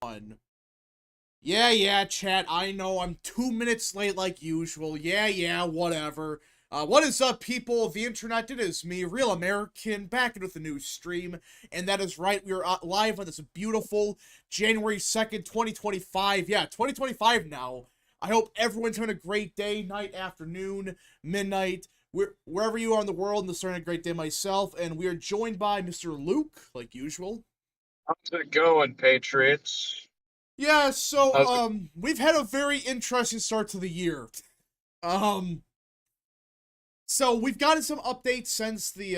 One. Yeah, chat, I know I'm 2 minutes late like usual. Yeah, whatever. What is up, people of the internet? It is me, Real American, back with a new stream. And that is right, we are live on this beautiful January 2nd, 2025. Yeah, 2025 now. I hope everyone's having a great day, night, afternoon, midnight, wherever you are in the world. And this is a great day myself. And we are joined by Mr. Luke, like usual. How's it going, Patriots? Yeah, so, How's it we've had a very interesting start to the year. Um, so we've gotten some updates since the,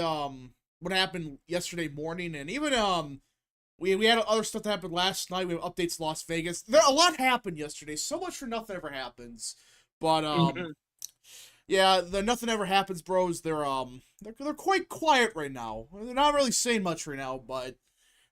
what happened yesterday morning, and even, we had other stuff that happened last night. We have updates to Las Vegas. A lot happened yesterday, so much for nothing ever happens. But, yeah, the nothing ever happens bros, they're quite quiet right now. They're not really saying much right now, but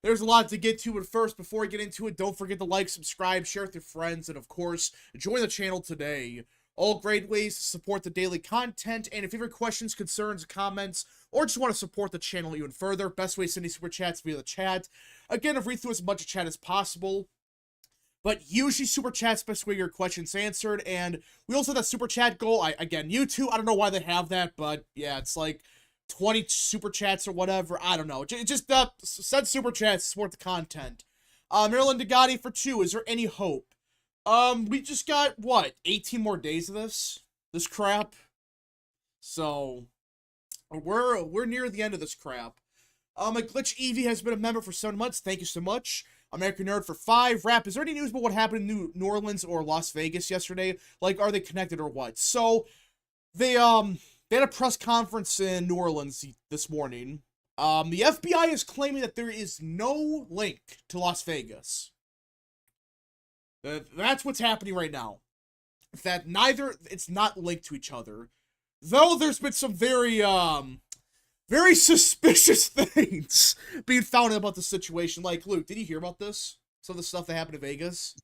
there's a lot to get to, but first, before we get into it, don't forget to like, subscribe, share with your friends, and of course, join the channel today. All great ways to support the daily content, and if you have questions, concerns, comments, or just want to support the channel even further, best way to send these super chats via the chat. Again, I've read through as much of chat as possible, but usually super chat's best way to get your questions answered, and we also have that super chat goal. Again, YouTube, I don't know why they have that, but yeah, it's like 20 super chats or whatever. I don't know. Just send super chats to support the content. Maryland Degati for 2. Is there any hope? We just got, what, 18 more days of this crap? So, we're near the end of this crap. A Glitch Evie has been a member for 7 months. Thank you so much. American Nerd for 5. Rap, is there any news about what happened in New Orleans or Las Vegas yesterday? Like, are they connected or what? So, they had a press conference in New Orleans this morning. The FBI is claiming that there is no link to Las Vegas. That's what's happening right now. That it's not linked to each other. Though there's been some very suspicious things being found about the situation. Like, Luke, did you hear about this? Some of the stuff that happened in Vegas?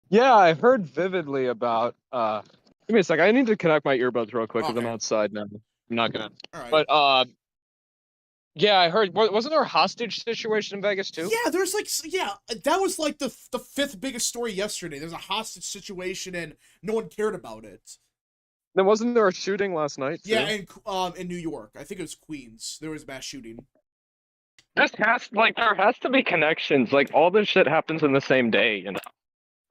Yeah, I heard vividly about give me a sec. I need to connect my earbuds real quick because I'm Okay. outside now. I'm not gonna. All right. But yeah, I heard. Wasn't there a hostage situation in Vegas too? Yeah, there's like, yeah, that was like the fifth biggest story yesterday. There's a hostage situation and no one cared about it. Then wasn't there a shooting last night too? Yeah, in New York, I think it was Queens. There was a mass shooting. There has to be connections. Like all this shit happens in the same day, you know,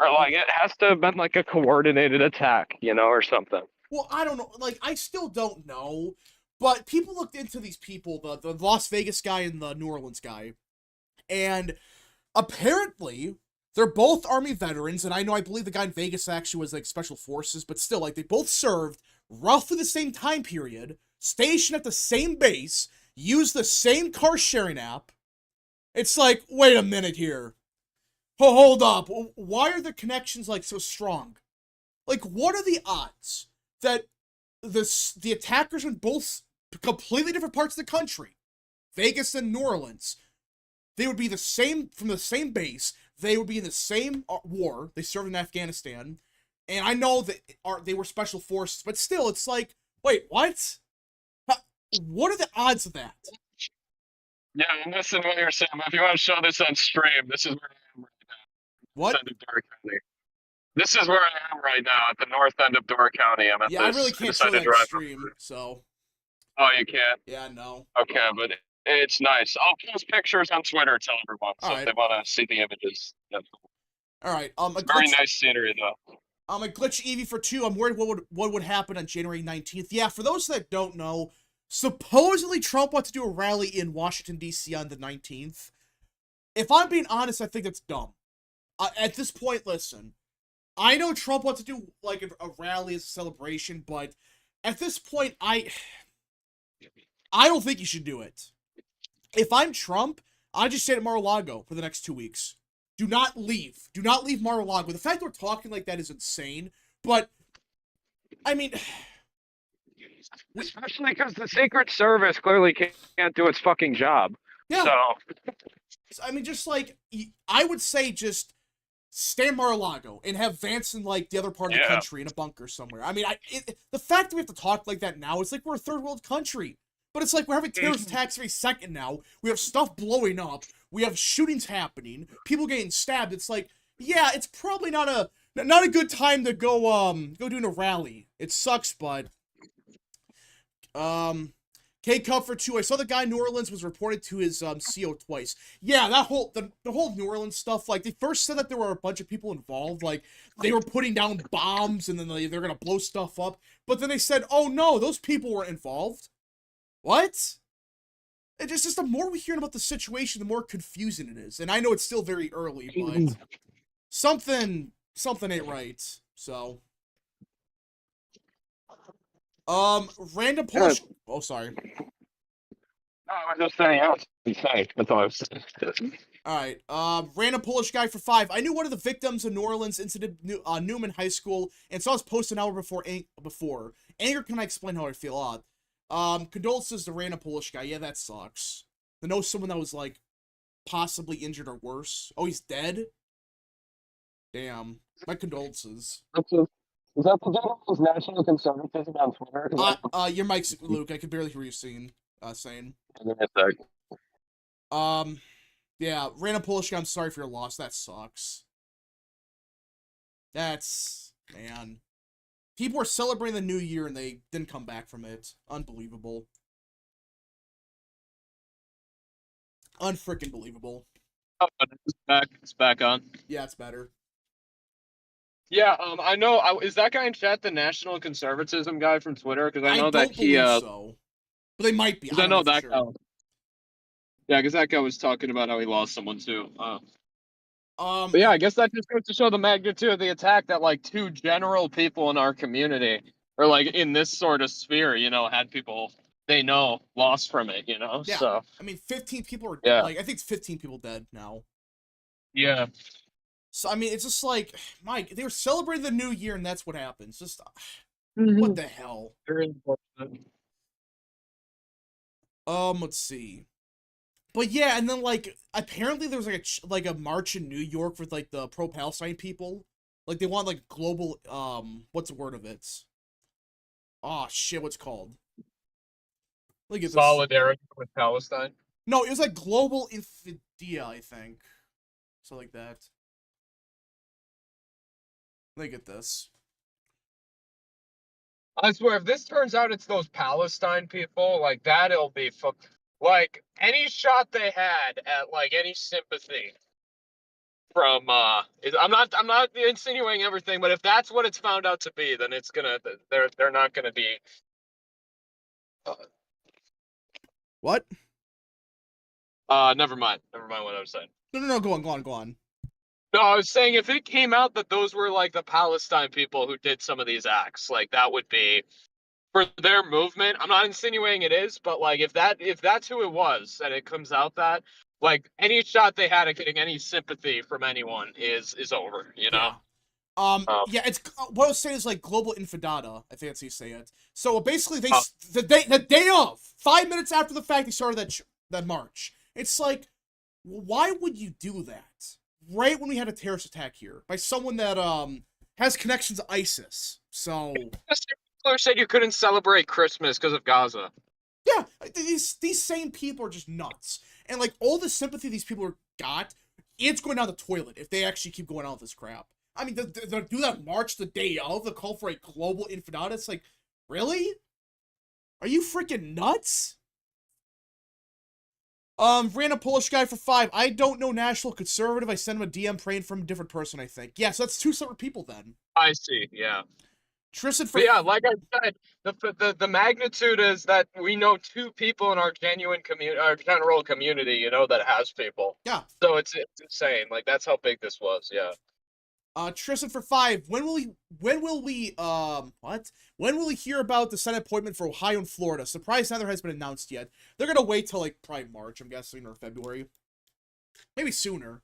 or like it has to have been like a coordinated attack, you know, or something. Well, I don't know. Like, I still don't know. But people looked into these people, the Las Vegas guy and the New Orleans guy, and apparently they're both Army veterans. And I believe the guy in Vegas actually was like Special Forces, but still, like, they both served roughly the same time period, stationed at the same base, used the same car sharing app. It's like, wait a minute here. Hold up. Why are the connections like so strong? Like, what are the odds that the attackers in both completely different parts of the country, Vegas and New Orleans, they would be the same, from the same base, they would be in the same war, they served in Afghanistan, and I know that they were special forces, but still, it's like, wait, what? What are the odds of that? Yeah, and listen to what you're saying. But if you want to show this on stream, this is where I am right now. What? End of Door County. This is where I am right now at the north end of Door County. I'm at Yeah, I this. really I can't show decided to that drive stream, over. so, Oh, you can't? yeah, no. Okay, but it's nice. I'll post pictures on Twitter to everyone, so if Alright, they want to see the images. Yeah. alright, It's very nice scenery, though. A Glitch Eevee for 2. I'm worried what would happen on January 19th. Yeah, for those that don't know, supposedly Trump wants to do a rally in Washington, D.C. on the 19th. If I'm being honest, I think that's dumb. At this point, listen, I know Trump wants to do like a rally as a celebration, but at this point, I don't think you should do it. If I'm Trump, I just stay at Mar-a-Lago for the next 2 weeks. Do not leave. Do not leave Mar-a-Lago. The fact that we're talking like that is insane, but, I mean, Especially because the Secret Service clearly can't do its fucking job. yeah. So, I mean, just like, I would say just stay in Mar-a-Lago and have Vance in, like, the other part of the country in a bunker somewhere. I mean, the fact that we have to talk like that now, it's like we're a third world country. But it's like we're having terrorist attacks every second now. We have stuff blowing up. We have shootings happening, people getting stabbed. It's like, yeah, it's probably not a good time to go doing a rally. It sucks, but K Comfort 2. I saw the guy in New Orleans was reported to his CO twice. Yeah, that whole the whole New Orleans stuff. Like, they first said that there were a bunch of people involved. Like, they were putting down bombs and then they're gonna blow stuff up. But then they said, oh no, those people weren't involved. What? It's just the more we hear about the situation, the more confusing it is. And I know it's still very early, but something ain't right. So, random Polish. Oh, sorry. No, I was just saying, I was saying. That's all I was saying. All right. Random Polish guy for 5. I knew one of the victims of New Orleans incident, Newman High School, and saw his post an hour before. Anger, can I explain how I feel? Condolences to random Polish guy. Yeah, that sucks. To know someone that was, like, possibly injured or worse. Oh, he's dead? Damn. My condolences. Is that the gentleman's national conservatism on Twitter? Your mic's, Luke. I could barely hear you saying. Yeah, random Polish guy, I'm sorry for your loss. That sucks. Man. People were celebrating the new year and they didn't come back from it. Unbelievable. Unfreaking believable. Oh, it's back on. Yeah, it's better. Yeah, I know. Is that guy in chat the national conservatism guy from Twitter? Because I know that he. So. But they might be. I know that sure. guy. Yeah, because that guy was talking about how he lost someone too. But yeah, I guess that just goes to show the magnitude of the attack that like 2 general people in our community, or like in this sort of sphere, had people they know lost from it. Yeah. So I mean, 15 people are yeah. like, I think it's 15 people dead now. Yeah. So I mean, it's just like, Mike, they were celebrating the new year and that's what happens. Just what the hell? Very important. Let's see. But yeah, and then like apparently there was like a march in New York with like the pro-Palestine people. Like they want like global what's the word of it? Oh shit, what's it called? Look at Solidarity with Palestine. No, it was like global infidia, I think. So like that. Look at this. I swear, if this turns out it's those Palestine people, like that'll be like any shot they had at like any sympathy from I'm not insinuating everything, but if that's what it's found out to be, then it's gonna they're not gonna be What? never mind what I was saying. No, go on. No, I was saying if it came out that those were like the Palestine people who did some of these acts, like that would be for their movement. I'm not insinuating it is, but like if that's who it was and it comes out that like any shot they had at getting any sympathy from anyone is over, Yeah. Yeah, it's what I was saying is like global infidata. I think that's how you say it. So basically, the day of 5 minutes after the fact, they started that march. It's like, why would you do that right when we had a terrorist attack here by someone that has connections to ISIS? So said you couldn't celebrate Christmas because of Gaza. Yeah, these same people are just nuts, and like all the sympathy these people got, it's going down the toilet if they actually keep going on with this crap. I mean, they do that march the day of the call for a global infidata. It's like, really? Are you freaking nuts? Random Polish guy for 5. I don't know national conservative. I sent him a DM praying from a different person, I think. Yeah, so that's 2 separate people then. I see, yeah. Tristan for... But yeah, like I said, the magnitude is that we know 2 people in our genuine community, our general community, that has people. Yeah. So it's insane. Like that's how big this was, yeah. Tristan for 5. When will we hear about the Senate appointment for Ohio and Florida? Surprise, neither has been announced yet. They're gonna wait till like probably March, I'm guessing, or February. Maybe sooner.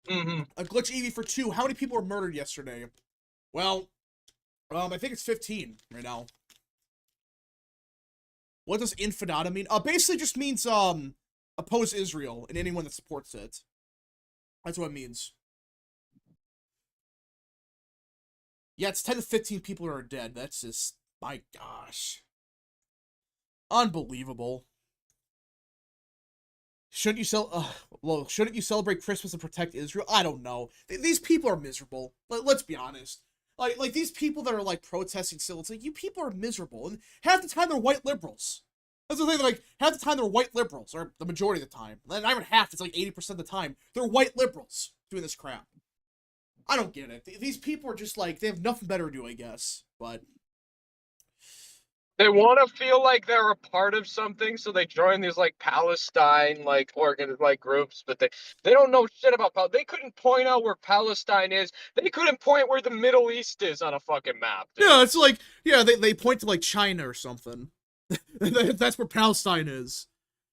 A glitch EV for 2. How many people were murdered yesterday? Well, I think it's 15 right now. What does infidata mean? Basically just means oppose Israel and anyone that supports it. That's what it means. Yeah, it's 10 to 15 people who are dead. That's just, my gosh. Unbelievable. Shouldn't you celebrate Christmas and protect Israel? I don't know. These people are miserable. Let's be honest. Like these people that are like protesting still, it's like you people are miserable, and half the time they're white liberals. That's the thing. Like half the time they're white liberals, or the majority of the time. Not even half. It's like 80% of the time they're white liberals doing this crap. I don't get it. These people are just like they have nothing better to do, I guess. But They want to feel like they're a part of something, so they join these like Palestine groups, but they don't know shit about Palestine. They couldn't point out where Palestine is. They couldn't point where the Middle East is on a fucking map. Dude. Yeah, it's like they point to like China or something. That's where Palestine is.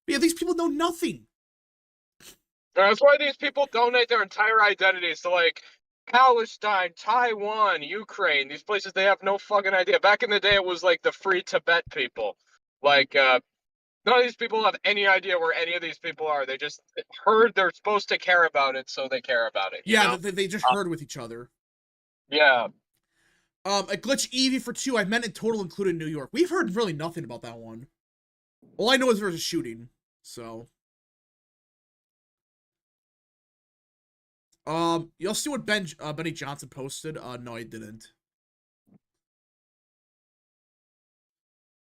But yeah, these people know nothing. That's why these people donate their entire identities to like Palestine, Taiwan, Ukraine, these places they have no fucking idea. Back in the day, it was like the free Tibet people. Like, none of these people have any idea where any of these people are. They just heard they're supposed to care about it, so they care about it. Yeah, they just heard with each other. Yeah. A glitch Eevee for 2. I meant in total included New York. We've heard really nothing about that one. All I know is there was a shooting. So. You'll see what Benny Johnson posted. No, I didn't.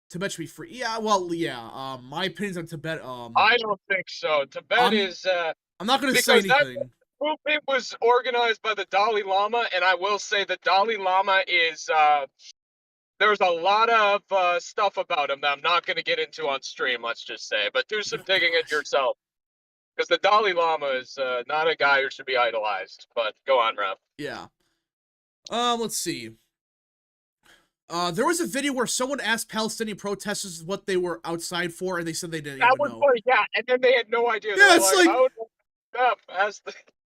Tibet should be free. Yeah, well, yeah. My opinions on Tibet. I don't think so. Tibet is. I'm not gonna say anything. That movement was organized by the Dalai Lama, and I will say the Dalai Lama is. There's a lot of stuff about him that I'm not going to get into on stream. Let's just say, but do some digging it yourself. Because the Dalai Lama is not a guy who should be idolized. But go on, Rev. Yeah. Let's see. There was a video where someone asked Palestinian protesters what they were outside for, and they said they didn't even know. Funny, yeah, and then they had no idea. Yeah, it's like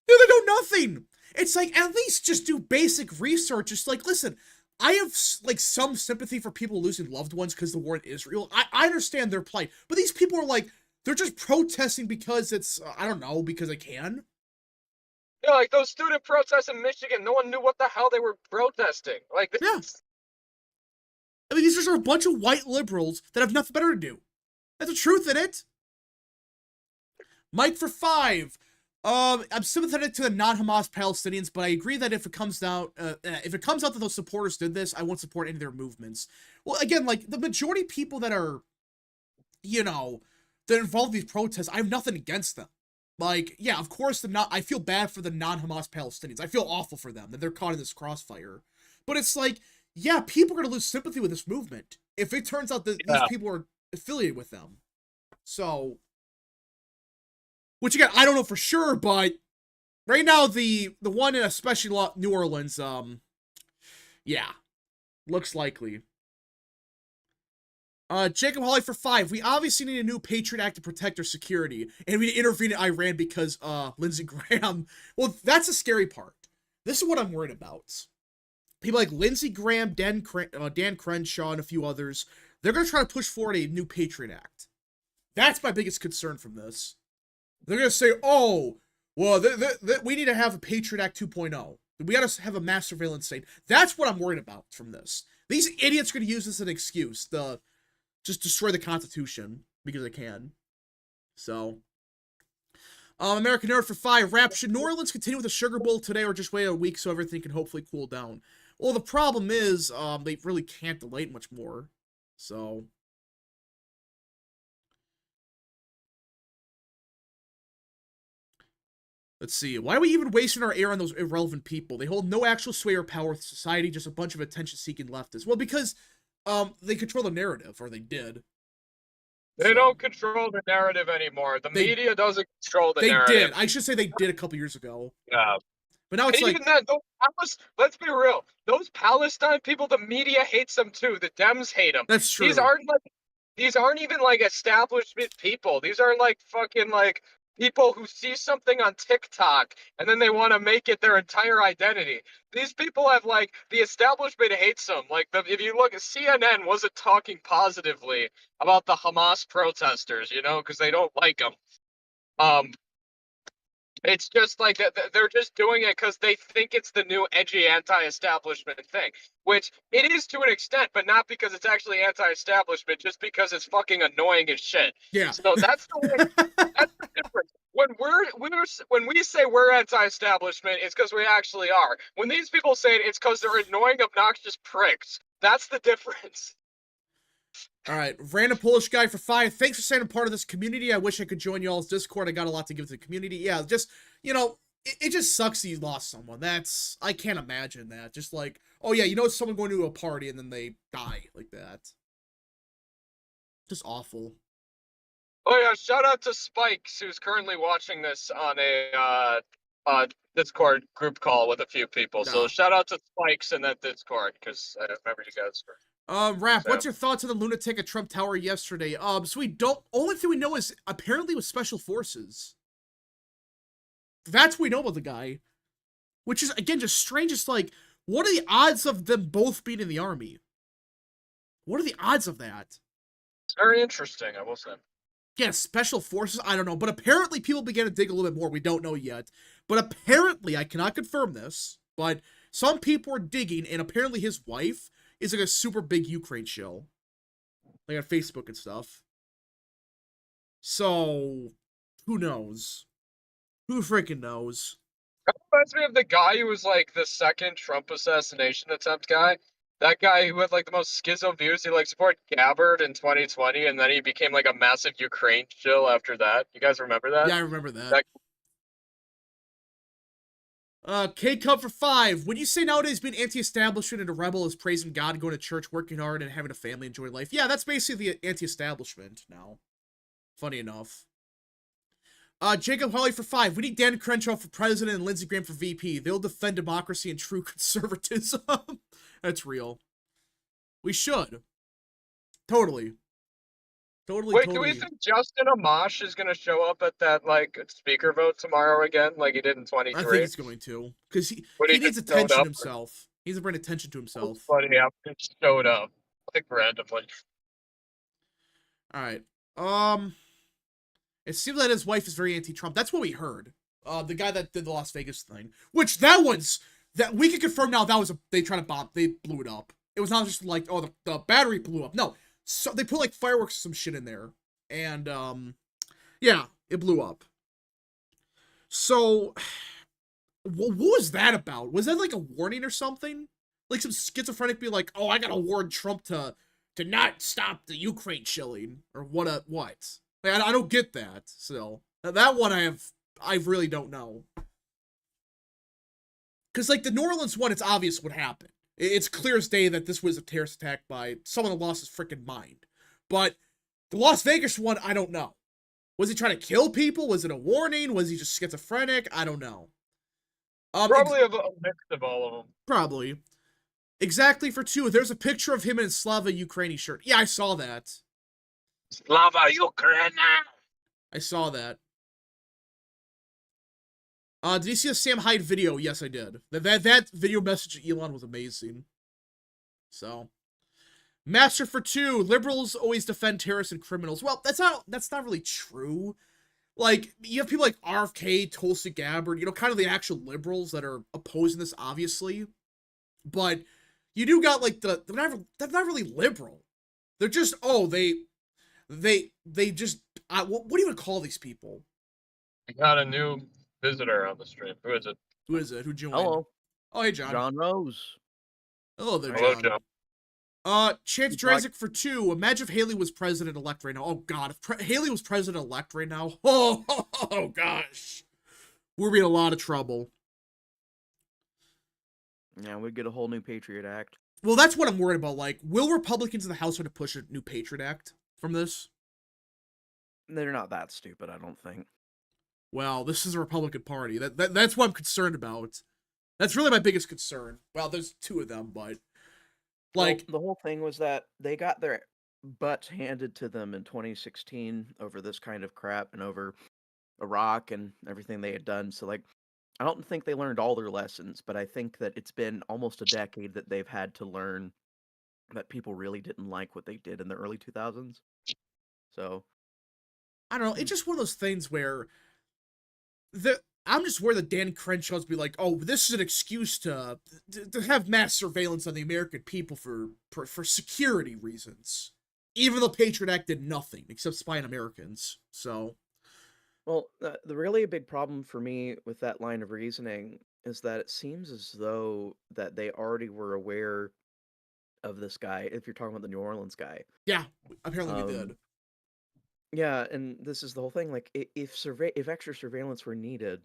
they know nothing. It's like, at least just do basic research. It's like, listen, I have like some sympathy for people losing loved ones because of the war in Israel. I understand their plight, but these people are like, they're just protesting because it's, I don't know, because they can. Yeah, like those student protests in Michigan, no one knew what the hell they were protesting. Like, this. Yeah. I mean, these just are a bunch of white liberals that have nothing better to do. That's the truth in it. Mike for 5. I'm sympathetic to the non-Hamas Palestinians, but I agree that if it comes out that those supporters did this, I won't support any of their movements. Well, again, like the majority of people that are, that are involved in these protests, I have nothing against them. Like, yeah, of course, I feel bad for the non-Hamas Palestinians. I feel awful for them that they're caught in this crossfire. But it's like, yeah, people are gonna lose sympathy with this movement if it turns out that these people are affiliated with them. So. Which again, I don't know for sure, but right now the one in especially New Orleans, yeah, looks likely. Jacob Hawley for 5. We obviously need a new Patriot Act to protect our security, and we intervene in Iran because Lindsey Graham. Well, that's the scary part. This is what I'm worried about. People like Lindsey Graham, Dan Crenshaw, and a few others, they're gonna try to push forward a new Patriot Act. That's my biggest concern from this. They're going to say, oh, well, we need to have a Patriot Act 2.0. We got to have a mass surveillance state. That's what I'm worried about from this. These idiots are going to use this as an excuse to just destroy the Constitution because they can. So, American Nerd for 5. Rap, should New Orleans continue with the Sugar Bowl today or just wait a week so everything can hopefully cool down? Well, the problem is they really can't delay it much more. So... Let's see. Why are we even wasting our air on those irrelevant people? They hold no actual sway or power with society, just a bunch of attention-seeking leftists. Well, because they control the narrative, or they did. They don't control the narrative anymore. The media doesn't control the narrative. They did. I should say they did a couple years ago. Yeah. But now it's and like... Even then, let's be real. Those Palestine people, the media hates them too. The Dems hate them. That's true. These aren't even like establishment people. These are like fucking like... people who see something on TikTok and then they want to make it their entire identity. These people have like the establishment hates them. Like if you look, CNN wasn't talking positively about the Hamas protesters, because they don't like them. It's just like they're just doing it because they think it's the new edgy anti-establishment thing, which it is to an extent, but not because it's actually anti-establishment, just because it's fucking annoying as shit. Yeah. So that's the way. That's the difference. When we say we're anti-establishment, it's because we actually are. When these people say it, it's because they're annoying, obnoxious pricks. That's the difference. All right, random Polish guy for 5. Thanks for saying I'm part of this community. I wish I could join y'all's Discord. I got a lot to give to the community. Yeah, just, you know, it just sucks that you lost someone. I can't imagine that. Just like, oh yeah, you know, it's someone going to a party and then they die like that. Just awful. Oh yeah, shout out to Spikes, who's currently watching this on a Discord group call with a few people. So No. shout out to Spikes in that Discord, because I remember you guys were. Rap, So. what's your thoughts on the lunatic at Trump Tower yesterday? So we don't, only thing we know is apparently it was special forces. That's what we know about the guy. Which is, again, just strange. It's like, what are the odds of them both being in the army? What are the odds of that? It's very interesting, I will say. Yeah, special forces, I don't know. But apparently people began to dig a little bit more. We don't know yet. But apparently, I cannot confirm this, but some people are digging, and apparently his wife is like a super big Ukraine show. Like on Facebook and stuff. So, who knows? Who freaking knows? That reminds me of the guy who was like the second Trump assassination attempt guy. That guy who had like the most schizo views. He like supported Gabbard in 2020, and then he became like a massive Ukraine shill after that. You guys remember that? Yeah, I remember that. K-Cub for 5. When you say nowadays being anti-establishment and a rebel is praising God, going to church, working hard, and having a family, enjoying life. Yeah, that's basically the anti-establishment now. Funny enough. Jacob Hawley for 5. We need Dan Crenshaw for president and Lindsey Graham for VP. They'll defend democracy and true conservatism. That's real. We should. Totally. Wait, do we think Justin Amash is going to show up at that like speaker vote tomorrow again, like he did in 23? I think he's going to, because he needs attention himself. He needs to bring attention to himself. Funny how he showed up, like randomly. All right. It seems that his wife is very anti-Trump. That's what we heard. The guy that did the Las Vegas thing, which that we can confirm now. That was they tried to bomb. They blew it up. It was not just like, oh, the battery blew up. No. So they put like fireworks or some shit in there, and yeah, it blew up. So, what was that about? Was that like a warning or something? Like some schizophrenic be like, oh, I gotta warn Trump to not stop the Ukraine shilling, or what? What? Like, I don't get that. So that one I really don't know. Because like the New Orleans one, it's obvious what happened. It's clear as day that this was a terrorist attack by someone that lost his freaking mind. But the Las Vegas one, I don't know. Was he trying to kill people? Was it a warning? Was he just schizophrenic? I don't know. Probably a mix of all of them. Probably. Exactly for 2. There's a picture of him in a Slava Ukraini shirt. Yeah, I saw that. Slava Ukraine! I saw that. Did you see a Sam Hyde video? Yes, I did. That video message of Elon was amazing. So, Master for 2. Liberals always defend terrorists and criminals. Well, that's not really true. Like, you have people like RFK, Tulsi Gabbard, you know, kind of the actual liberals that are opposing this, obviously. But you do got like they're not really liberal. They're just, oh, they just what do you even call these people? We got a new visitor on the stream. Who is it? Who is it? Who joined? Hello. Oh, hey, John. John Rose. Hello there, Hello, John. Chance Drazik for 2. Imagine if Haley was president-elect right now. Oh, God. If Haley was president-elect right now, oh, gosh. We'd be in a lot of trouble. Yeah, we'd get a whole new Patriot Act. Well, that's what I'm worried about. Like, will Republicans in the House try to push a new Patriot Act from this? They're not that stupid, I don't think. Well, this is a Republican Party. That's what I'm concerned about. That's really my biggest concern. Well, there's 2 of them, but like the whole thing was that they got their butts handed to them in 2016 over this kind of crap and over Iraq and everything they had done. So like, I don't think they learned all their lessons, but I think that it's been almost a decade that they've had to learn that people really didn't like what they did in the early 2000s. So I don't know. It's just one of those things where I'm just worried that Dan Crenshaw's be like, oh, this is an excuse to have mass surveillance on the American people for security reasons. Even though Patriot Act did nothing except spy on Americans. So, Well, the really big problem for me with that line of reasoning is that it seems as though that they already were aware of this guy, if you're talking about the New Orleans guy. yeah, apparently we Um, did. yeah, and this is the whole thing. Like, if extra surveillance were needed,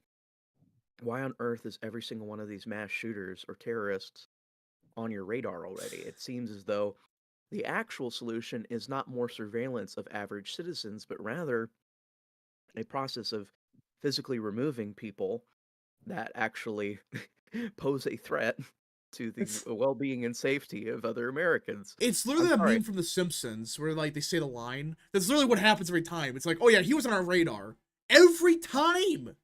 why on earth is every single one of these mass shooters or terrorists on your radar already? It seems as though the actual solution is not more surveillance of average citizens, but rather a process of physically removing people that actually pose a threat to the It's well-being and safety of other Americans. it's I'm literally a sorry. meme from The Simpsons where like they say the line. That's literally what happens every time. It's like, oh yeah, he was on our radar every time,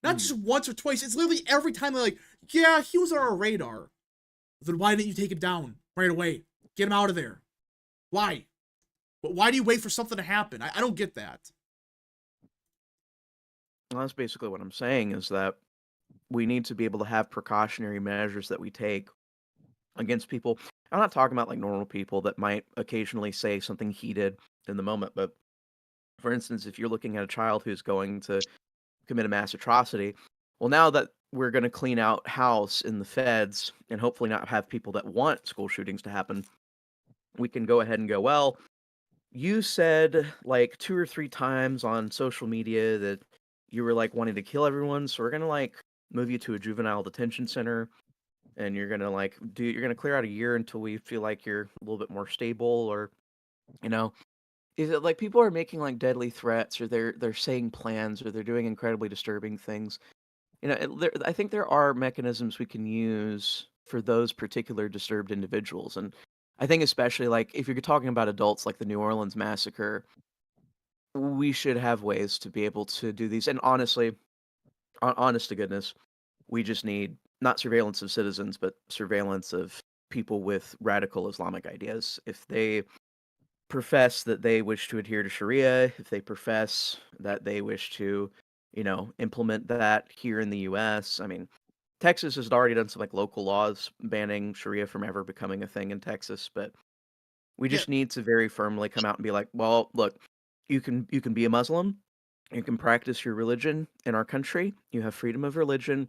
not Mm. just once or twice. It's literally every time they're like, yeah, he was on our radar. Then why didn't you take him down right away? Get him out of there. Why? But why do you wait for something to happen? I don't get that. Well, that's basically what I'm saying is that we need to be able to have precautionary measures that we take against people. I'm not talking about like normal people that might occasionally say something heated in the moment, but for instance, if you're looking at a child who's going to commit a mass atrocity, well, now that we're going to clean out house in the feds and hopefully not have people that want school shootings to happen, we can go ahead and go, well, you said like 2 or 3 times on social media that you were like wanting to kill everyone, so we're going to like move you to a juvenile detention center and you're going to clear out a year until we feel like you're a little bit more stable or you know is it like people are making like deadly threats or they're saying plans or they're doing incredibly disturbing things. I think there are mechanisms we can use for those particular disturbed individuals. And I think especially like if you're talking about adults like the New Orleans massacre, we should have ways to be able to do these. And honestly, honest to goodness, we just need not surveillance of citizens, but surveillance of people with radical Islamic ideas. If they profess that they wish to adhere to Sharia, if they profess that they wish to, implement that here in the US. I mean, Texas has already done some like local laws banning Sharia from ever becoming a thing in Texas, but we Yeah, just need to very firmly come out and be like, well, look, you can be a Muslim, you can practice your religion in our country, you have freedom of religion,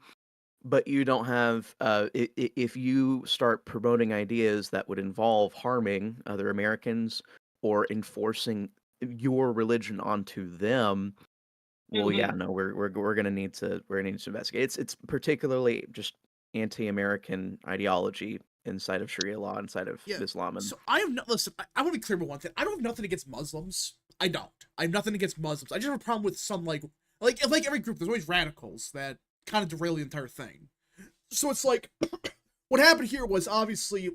but you don't have if you start promoting ideas that would involve harming other Americans or enforcing your religion onto them, well, yeah, Mhm. no, we're gonna need to investigate. It's particularly just anti-American ideology inside of Sharia law, inside of yeah. Islam, and So I have no listen. I want to be clear about one thing. I don't have nothing against Muslims. I don't. I have nothing against Muslims. I just have a problem with some like every group. There's always radicals that kind of derail the entire thing. So it's like what happened here was obviously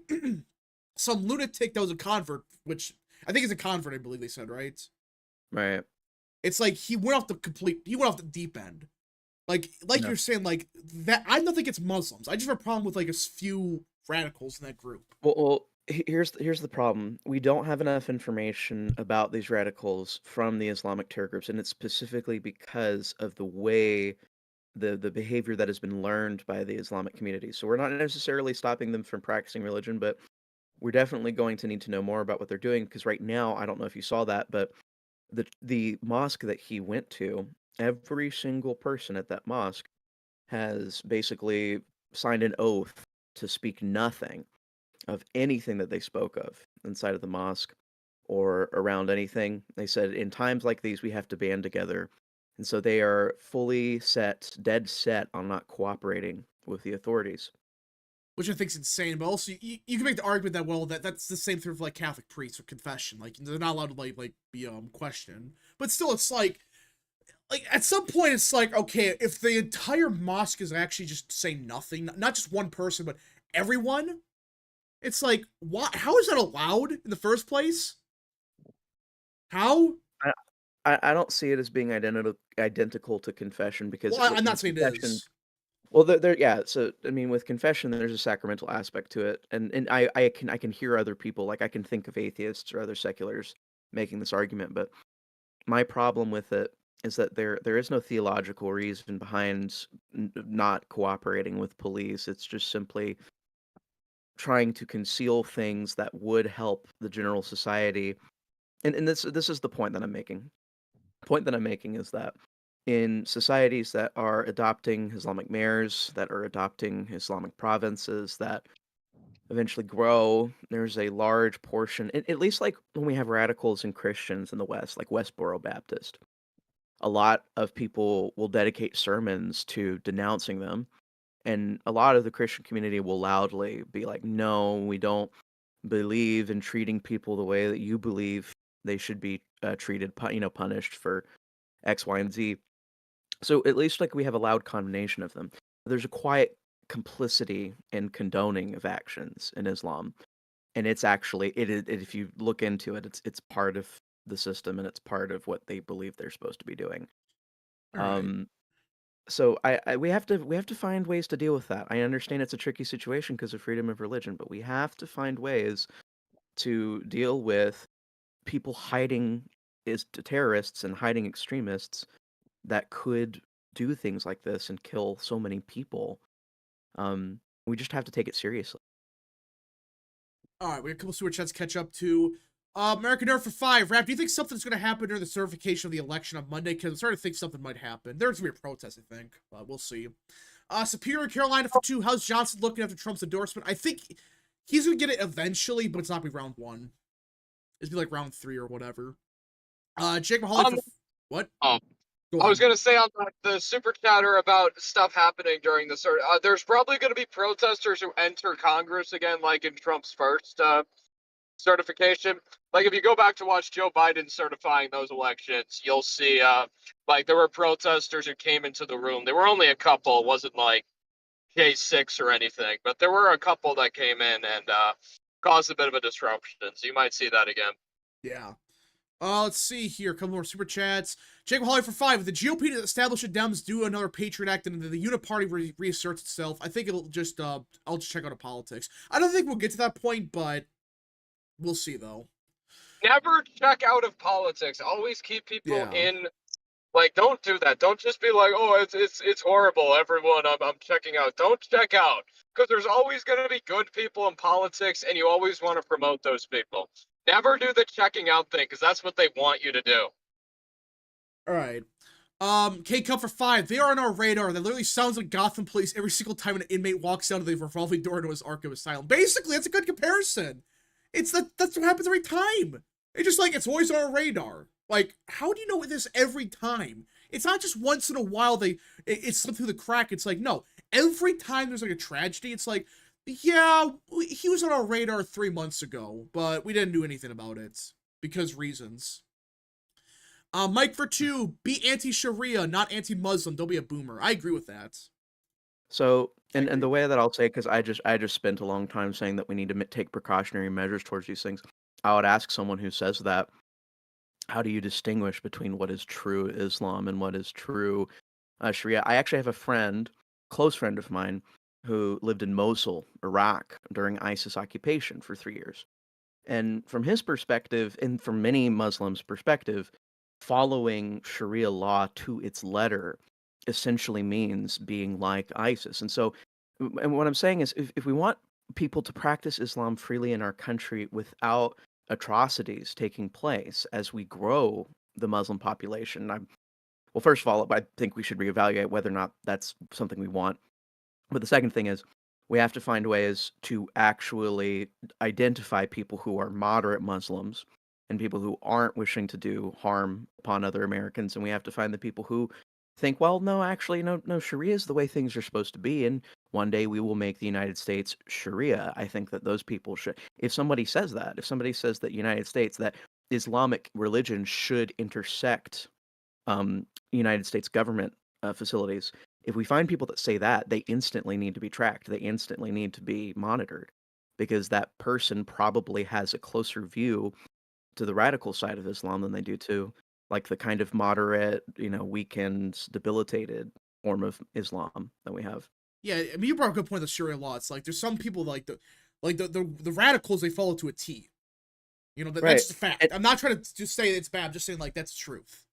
some lunatic that was a convert, which I think is a convert. I believe they said right. right. It's like he went off the deep end. Like No. you're saying, like that. I don't think it's Muslims. I just have a problem with like a few radicals in that group. Here's the problem. We don't have enough information about these radicals from the Islamic terror groups, and it's specifically because of the way the behavior that has been learned by the Islamic community. So we're not necessarily stopping them from practicing religion, but we're definitely going to need to know more about what they're doing because right now, I don't know if you saw that, but the mosque that he went to, every single person at that mosque has basically signed an oath to speak nothing of anything that they spoke of inside of the mosque or around anything. They said in times like these we have to band together. And so they are fully dead set on not cooperating with the authorities. Which I think's insane. But also, you can make the argument that that's the same thing for like Catholic priests with confession. Like they're not allowed to like be questioned. But still, it's like at some point it's like okay, if the entire mosque is actually just saying nothing, not just one person, but everyone, it's like what? How is that allowed in the first place? How? I I don't see it as being identical to confession because Well, I'm not with saying it confession, is. well, yeah. So I mean, with confession, there's a sacramental aspect to it, and I can hear other people like I can think of atheists or other seculars making this argument, but my problem with it is that there is no theological reason behind not cooperating with police. It's just simply trying to conceal things that would help the general society. And this is the point that I'm making. The point that I'm making is that in societies that are adopting Islamic mayors, that are adopting Islamic provinces, that eventually grow, there's a large portion, at least like when we have radicals and Christians in the West, like Westboro Baptist, a lot of people will dedicate sermons to denouncing them. And a lot of the Christian community will loudly be like, no, we don't believe in treating people the way that you believe they should be treated, punished for X, Y, and Z. So at least like we have a loud condemnation of them. There's a quiet complicity and condoning of actions in Islam, and it's actually if you look into it, it's part of the system and it's part of what they believe they're supposed to be doing. All right. So we have to find ways to deal with that. I understand it's a tricky situation because of freedom of religion, but we have to find ways to deal with people hiding is terrorists and hiding extremists that could do things like this and kill so many people. We just have to take it seriously. All right, we got a couple super chats to catch up to. American Nerd for 5. Rap, do you think something's going to happen during the certification of the election on Monday? Because I'm starting to think something might happen. There's going to be a protest, I think, but we'll see. Superior Carolina for 2. How's Johnson looking after Trump's endorsement? I think he's going to get it eventually, but it's not going to be round 1. It's going to be like round 3 or whatever. Jake Mahoney for... What? Oh, Go I was on. gonna say on the super chatter about stuff happening during the there's probably gonna be protesters who enter Congress again, like in Trump's first certification. Like if you go back to watch Joe Biden certifying those elections, you'll see like there were protesters who came into the room. There were only a couple. It wasn't like J6 or anything, but there were a couple that came in and caused a bit of a disruption. So you might see that again. Yeah. Let's see here. A couple more super chats. Jake Mahoney for 5. If the GOP to establish a Dems do another Patriot Act and the Uniparty reasserts itself, I think it'll just, I'll just check out the politics. I don't think we'll get to that point, but we'll see, though. Never check out of politics. Always keep people Yeah. in. Like, don't do that. Don't just be like, oh, it's horrible. Everyone, I'm checking out. Don't check out, because there's always going to be good people in politics, and you always want to promote those people. Never do the checking out thing, because that's what they want you to do. All right. K-Cup for 5. They are on our radar. That literally sounds like Gotham Police every single time an inmate walks out of the revolving door into his Arkham Asylum. Basically, that's a good comparison. That's what happens every time. It's just like, it's always on our radar. Like, how do you know this every time? It's not just once in a while it slipped through the crack. It's like, no. Every time there's like a tragedy, it's like, yeah, he was on our radar 3 months ago, but we didn't do anything about it. Because reasons. Mike for 2, be anti-Sharia, not anti-Muslim. Don't be a boomer. I agree with that. So, and the way that I'll say, because I just spent a long time saying that we need to take precautionary measures towards these things. I would ask someone who says that, how do you distinguish between what is true Islam and what is true Sharia? I actually have a friend, close friend of mine, who lived in Mosul, Iraq, during ISIS occupation for 3 years. And from his perspective, and from many Muslims' perspective, following Sharia law to its letter essentially means being like ISIS. And so, and what I'm saying is, if we want people to practice Islam freely in our country without atrocities taking place as we grow the Muslim population, well, first of all, I think we should reevaluate whether or not that's something we want. But the second thing is, we have to find ways to actually identify people who are moderate Muslims and people who aren't wishing to do harm upon other Americans, and we have to find the people who think, well, no, actually, no, Sharia is the way things are supposed to be, and one day we will make the United States Sharia. I think that those people should, if somebody says that United States, that Islamic religion should intersect United States government facilities, if we find people that say that, they instantly need to be tracked. They instantly need to be monitored, because that person probably has a closer view to the radical side of Islam than they do to like the kind of moderate, weakened, debilitated form of Islam that we have. Yeah, I mean, you brought up a good point of the Sharia law. It's like there's some people the radicals, they follow to a T. Right. That's just a fact. I'm not trying to just say it's bad. I'm just saying like that's the truth.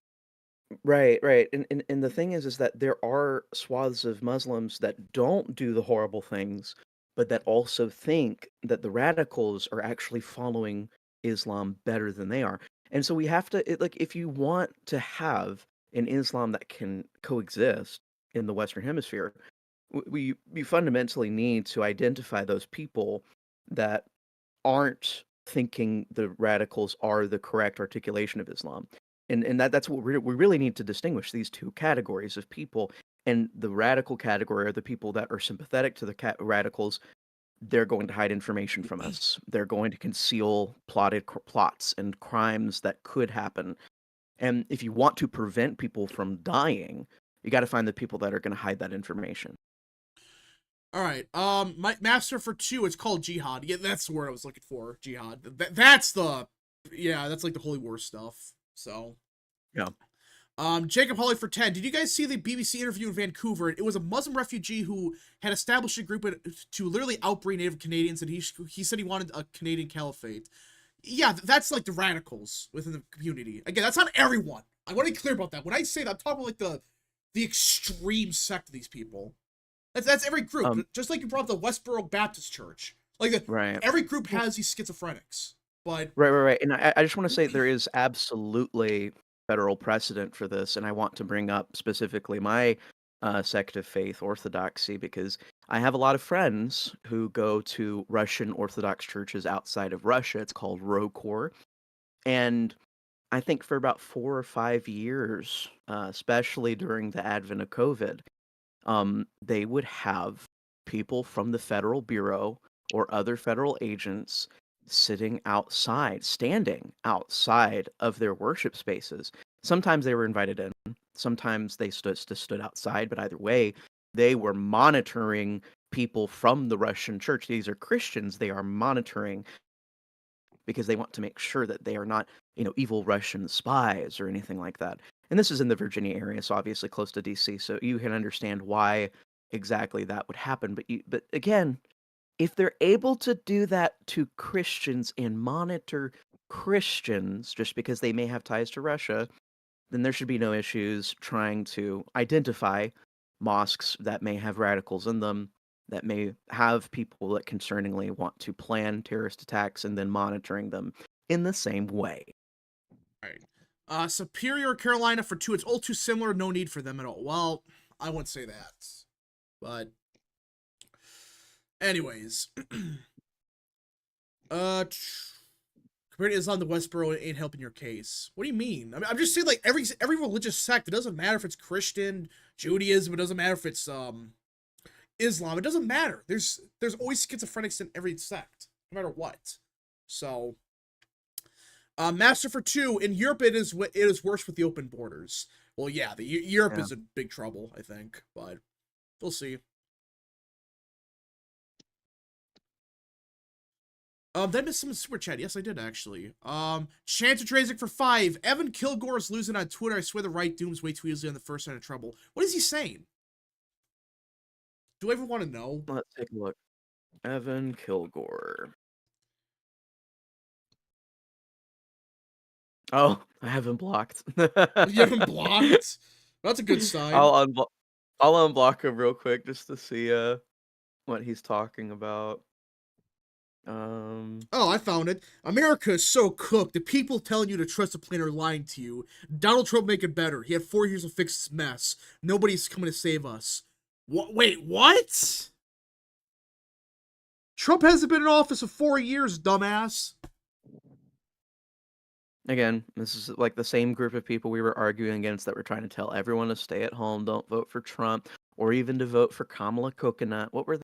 Right, right. And the thing is that there are swaths of Muslims that don't do the horrible things, but that also think that the radicals are actually following Islam better than they are. And so we have to like if you want to have an Islam that can coexist in the Western Hemisphere, we fundamentally need to identify those people that aren't thinking the radicals are the correct articulation of Islam. And that's what we really need to distinguish these two categories of people. And the radical category are the people that are sympathetic to the radicals. They're going to hide information from us. They're going to conceal plots and crimes that could happen. And if you want to prevent people from dying, you got to find the people that are going to hide that information. All right. My master for 2. It's called jihad. Yeah, that's the word I was looking for. Jihad. That's the. Yeah, that's like the holy war stuff. So. Yeah. Jacob Hawley for 10. Did you guys see the BBC interview in Vancouver? It was a Muslim refugee who had established a group to literally outbreed Native Canadians, and he said he wanted a Canadian caliphate. Yeah, that's like the radicals within the community. Again, that's not everyone. I want to be clear about that. When I say that, I'm talking about like the extreme sect of these people. That's every group. Just like you brought up the Westboro Baptist Church. Like Right. every group has these schizophrenics. But Right. And I just want to say there is absolutely federal precedent for this, and I want to bring up specifically my sect of faith, Orthodoxy, because I have a lot of friends who go to Russian Orthodox churches outside of Russia. It's called ROKOR, and I think for about 4 or 5 years, especially during the advent of COVID, they would have people from the Federal Bureau or other federal agents standing outside of their worship spaces. Sometimes they were invited in, sometimes they stood outside, but either way, they were monitoring people from the Russian church. These are Christians they are monitoring because they want to make sure that they are not, evil Russian spies or anything like that. And this is in the Virginia area, so obviously close to DC, so you can understand why exactly that would happen. But again, if they're able to do that to Christians and monitor Christians just because they may have ties to Russia, then there should be no issues trying to identify mosques that may have radicals in them, that may have people that concerningly want to plan terrorist attacks and then monitoring them in the same way. Right. Superior Carolina for 2. It's all too similar. No need for them at all. Well, I wouldn't say that. But anyways. Compared to Islam, the Westboro ain't helping your case. What do you mean? I mean, I'm just saying, like, every religious sect, it doesn't matter if it's Christian, Judaism, it doesn't matter if it's Islam, it doesn't matter. There's always schizophrenics in every sect, no matter what. So Master for 2, in Europe it is worse with the open borders. Well, yeah, Europe is in big trouble, I think, but we'll see. Did I miss some super chat? Yes, I did, actually. Chance of Trazic for 5. Evan Kilgore is losing on Twitter. I swear the right dooms way too easily on the first sign of trouble. What is he saying? Do I ever want to know? Let's take a look. Evan Kilgore. Oh, I have him blocked. You have him blocked? That's a good sign. I'll unblock him real quick just to see what he's talking about. Oh, I found it. America is so cooked. The people telling you to trust the plan are lying to you. Donald Trump make it better. He had 4 years to fix this mess. Nobody's coming to save us. What? Wait, what? Trump hasn't been in office for 4 years, dumbass. Again, this is like the same group of people we were arguing against that were trying to tell everyone to stay at home, don't vote for Trump, or even to vote for Kamala Coconut. What were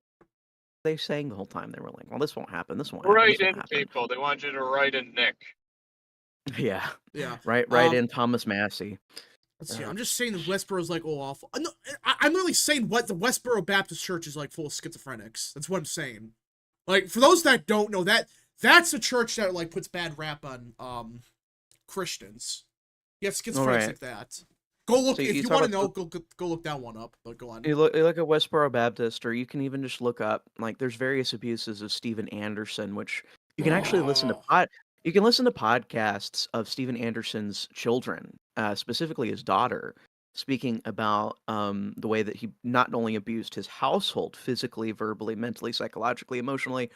they saying the whole time? They were like, well, this won't happen, this won't happen, Write this won't in, happen. people. They want you to write in Nick. Yeah. Yeah. Right in Thomas Massey. Let's see. I'm just saying that Westboro's like, oh, awful. No, I'm literally saying what the Westboro Baptist Church is like full of schizophrenics. That's what I'm saying. Like, for those that don't know, that's a church that like puts bad rap on Christians. You have schizophrenics like that. Go look, so if you want to know, go look that one up, but go on. You look at Westboro Baptist, or you can even just look up, like, there's various abuses of Steven Anderson, which you can actually listen to podcasts of Steven Anderson's children specifically his daughter, speaking about the way that he not only abused his household physically, verbally, mentally, psychologically, emotionally,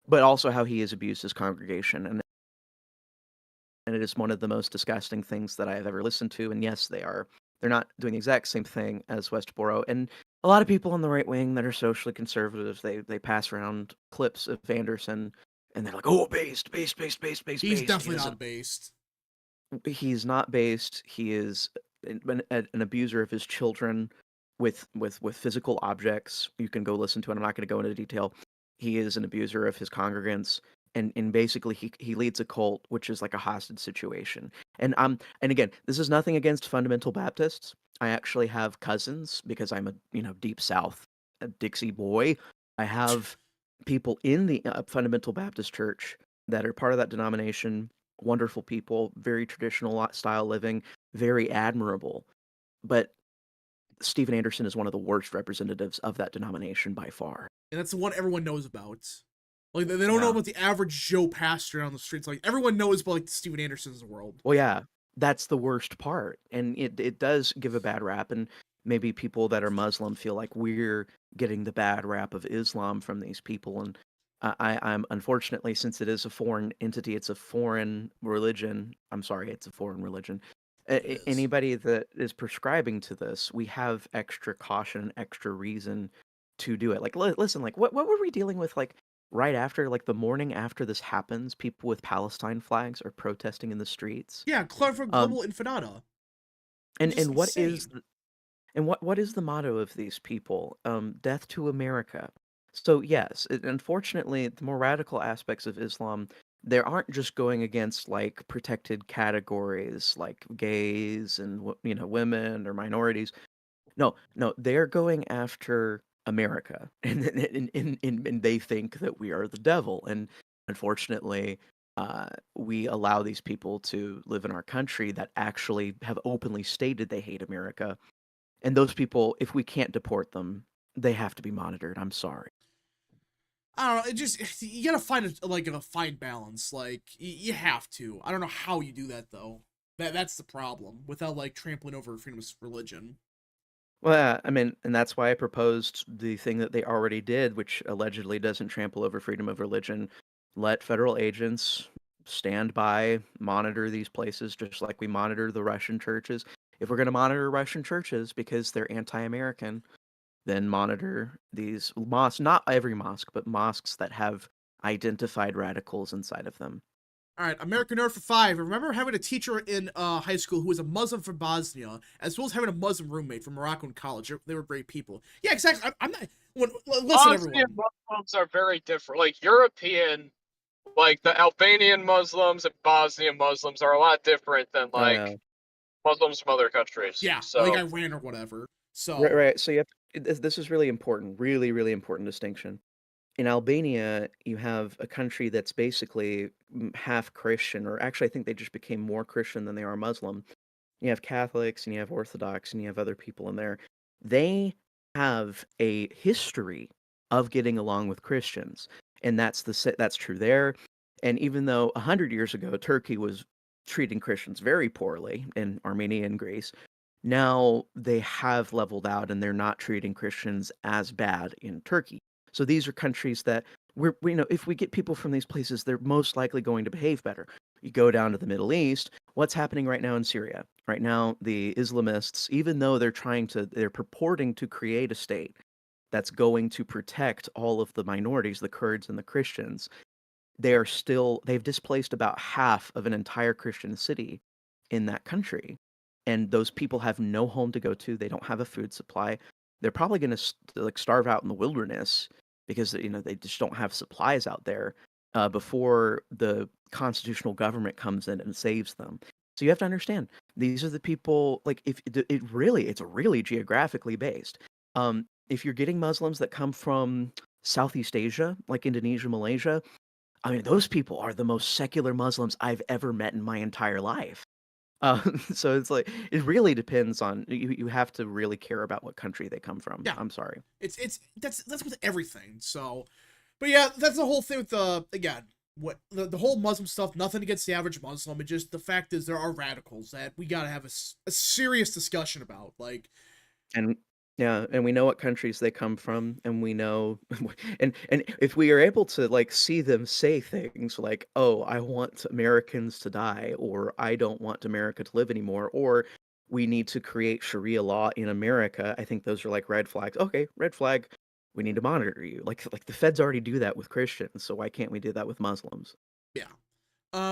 but also how he has abused his congregation. And it is one of the most disgusting things that I have ever listened to. And yes, they're not doing the exact same thing as Westboro. And a lot of people on the right wing that are socially conservative, they pass around clips of Anderson, and they're like, "Oh, based, based, based, based, based, He's based." definitely not based. He's not based. He is an abuser of his children with physical objects. You can go listen to it. I'm not going to go into detail. He is an abuser of his congregants, and basically he leads a cult, which is like a hostage situation. And again, this is nothing against fundamental Baptists. I actually have cousins because I'm a deep South, a Dixie boy. I have people in the fundamental Baptist church that are part of that denomination. Wonderful people, very traditional style living, very admirable. But Stephen Anderson is one of the worst representatives of that denomination by far. And that's the one everyone knows about. Like, they don't know about the average Joe pastor on the streets. Like, everyone knows about, like, the Steven Andersons of the world. Well, yeah, that's the worst part. And it does give a bad rap. And maybe people that are Muslim feel like we're getting the bad rap of Islam from these people. And I'm unfortunately, since it is a foreign entity, it's a foreign religion. I'm sorry, it's a foreign religion. Anybody that is prescribing to this, we have extra caution, extra reason to do it. Like, listen, like what were we dealing with? Like right after, like the morning after this happens, people with Palestine flags are protesting in the streets. Yeah, Clever Global Infinata. And what is what is the motto of these people? Death to America. So yes, unfortunately, the more radical aspects of Islam, they aren't just going against like protected categories like gays and women or minorities. No, they're going after America, and they think that we are the devil. And unfortunately, we allow these people to live in our country that actually have openly stated they hate America. And those people, if we can't deport them, they have to be monitored. I'm sorry. I don't know. It just, you gotta find a fine balance. Like, you have to. I don't know how you do that though. That's the problem. Without like trampling over freedom of religion. Well, I mean, and that's why I proposed the thing that they already did, which allegedly doesn't trample over freedom of religion. Let federal agents stand by, monitor these places, just like we monitor the Russian churches. If we're going to monitor Russian churches because they're anti-American, then monitor these mosques, not every mosque, but mosques that have identified radicals inside of them. All right, American Nerd for 5. I remember having a teacher in high school who was a Muslim from Bosnia, as well as having a Muslim roommate from Moroccan college. They were great people. Yeah, exactly. I'm not. Listen, Bosnian everyone. Muslims are very different. Like European, like the Albanian Muslims and Bosnian Muslims are a lot different than like Muslims from other countries. Yeah, So like Iran or whatever. So Right. So you have this is really important, really, really important distinction. In Albania, you have a country that's basically half Christian, or actually, I think they just became more Christian than they are Muslim. You have Catholics and you have Orthodox and you have other people in there. They have a history of getting along with Christians, and that's true there. And even though 100 years ago Turkey was treating Christians very poorly in Armenia and Greece, now they have leveled out and they're not treating Christians as bad in Turkey. So these are countries that if we get people from these places, they're most likely going to behave better. You go down to the Middle East, what's happening right now in Syria? Right now, the Islamists, even though they're purporting to create a state that's going to protect all of the minorities, the Kurds and the Christians, they've displaced about half of an entire Christian city in that country. And those people have no home to go to. They don't have a food supply. They're probably going to starve out in the wilderness because they just don't have supplies out there before the constitutional government comes in and saves them. So you have to understand these are the people. Like if it's really geographically based. If you're getting Muslims that come from Southeast Asia, like Indonesia, Malaysia, I mean those people are the most secular Muslims I've ever met in my entire life. So it's like it really depends on you have to really care about what country they come from. yeah, I'm sorry. that's with everything. So, but yeah, that's the whole thing with again. what the whole Muslim stuff, nothing against the average Muslim. It just, the fact is there are radicals that we gotta have a serious discussion about. Like, And yeah, and we know what countries they come from, and we know, and if we are able to like see them say things like, "Oh, I want Americans to die," or "I don't want America to live anymore," or "We need to create Sharia law in America," I think those are like red flags. Okay, red flag. We need to monitor you. Like the feds already do that with Christians, so why can't we do that with Muslims? yeah.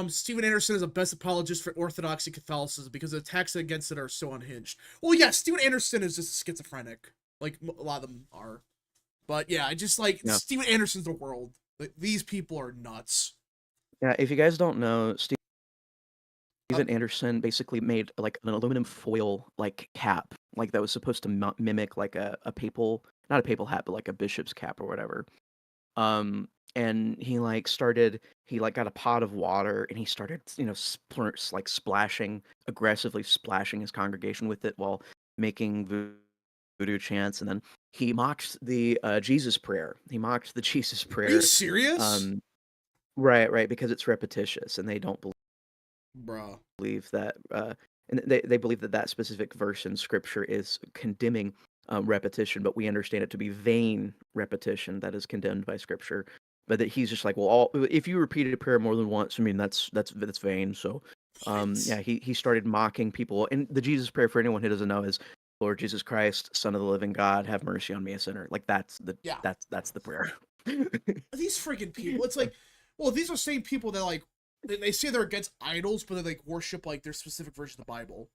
Steven Anderson is the best apologist for Orthodoxy Catholicism because the attacks against it are so unhinged. Well, yeah, Steven Anderson is just schizophrenic, like a lot of them are. But yeah, I just like Yeah. Steven Anderson's the world. Like, these people are nuts. Yeah, if you guys don't know, Steven Uh, Anderson basically made like an aluminum foil like cap, like that was supposed to mimic like a papal, not a papal hat, but like a bishop's cap or whatever. And he like got a pot of water and he started, like aggressively splashing his congregation with it while making voodoo chants, and then he mocked the Jesus prayer. He mocked the Jesus are you prayer. serious? Um, right, because it's repetitious, and they don't Bruh. believe that, and they believe that that specific verse in scripture is condemning repetition, but we understand it to be vain repetition that is condemned by scripture. But that he's just like, well, if you repeat a prayer more than once, I mean, that's vain. So, What? yeah, he started mocking people, and the Jesus prayer, for anyone who doesn't know, is, "Lord Jesus Christ, Son of the Living God, have mercy on me, a sinner." Like Yeah. that's the prayer. These freaking people. It's like, well, these are same people that like they say they're against idols, but they like worship like their specific version of the Bible,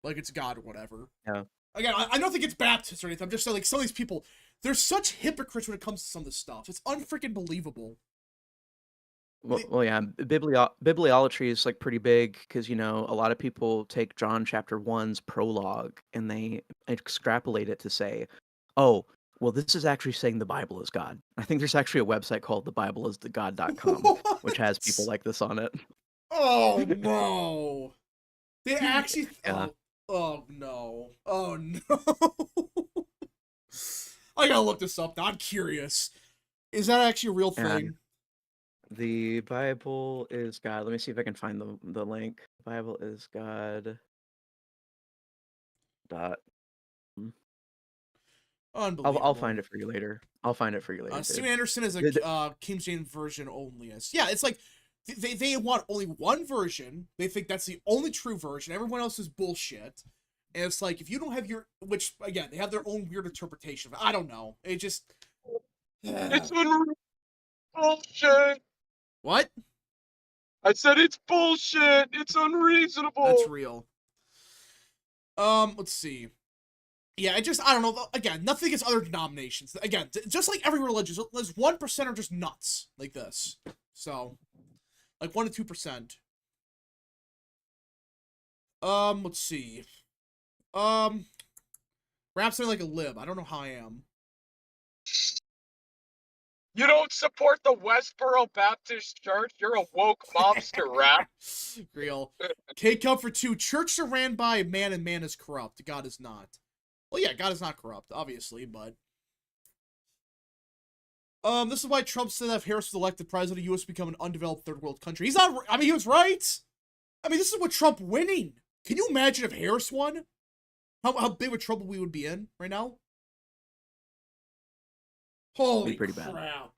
like it's God or whatever. Yeah. Again, I don't think it's Baptist or anything. I'm just saying, like, some of these people, they're such hypocrites when it comes to some of this stuff. It's unfreaking believable. Well, yeah, bibliolatry is like pretty big because a lot of people take John chapter 1's prologue and they extrapolate it to say, "Oh, well, this is actually saying the Bible is God." I think there's actually a website called thebibleisthegod.com, which has people What? like this on it. Oh no! They actually. Yeah, Oh no! Oh no! I gotta look this up now. I'm curious. Is that actually a real yeah. thing? The Bible is God. Let me see if I can find the link. Bible is God. Dot. I'll find Unbelievable. it for you later. I'll find it for you later, Steven dude. Anderson is a King James version only. Yeah, it's like they want only one version. They think that's the only true version. Everyone else is bullshit. And it's like, if you don't have your, which again, they have their own weird interpretation of it. I don't know. It just It's bullshit. what? I said it's bullshit. It's unreasonable. That's real. Let's see. Yeah, I don't know. Again, nothing against other denominations. Again, just like every religion, there's 1% are just nuts like this. So, like 1 to 2%. Let's see. Perhaps they're like a lib. I don't know how I am. You don't support the Westboro Baptist Church? You're a woke mobster rat. Real. K Cup for 2. Churches are ran by man and man is corrupt. God is not. Well, yeah, God is not corrupt, obviously, but this is why Trump said that if Harris was elected president, the U.S. would become an undeveloped third world country. He's not. I mean, he was right. I mean, this is what Trump winning. Can you imagine if Harris won? How big of trouble we would be in right now? Holy pretty crap. bad.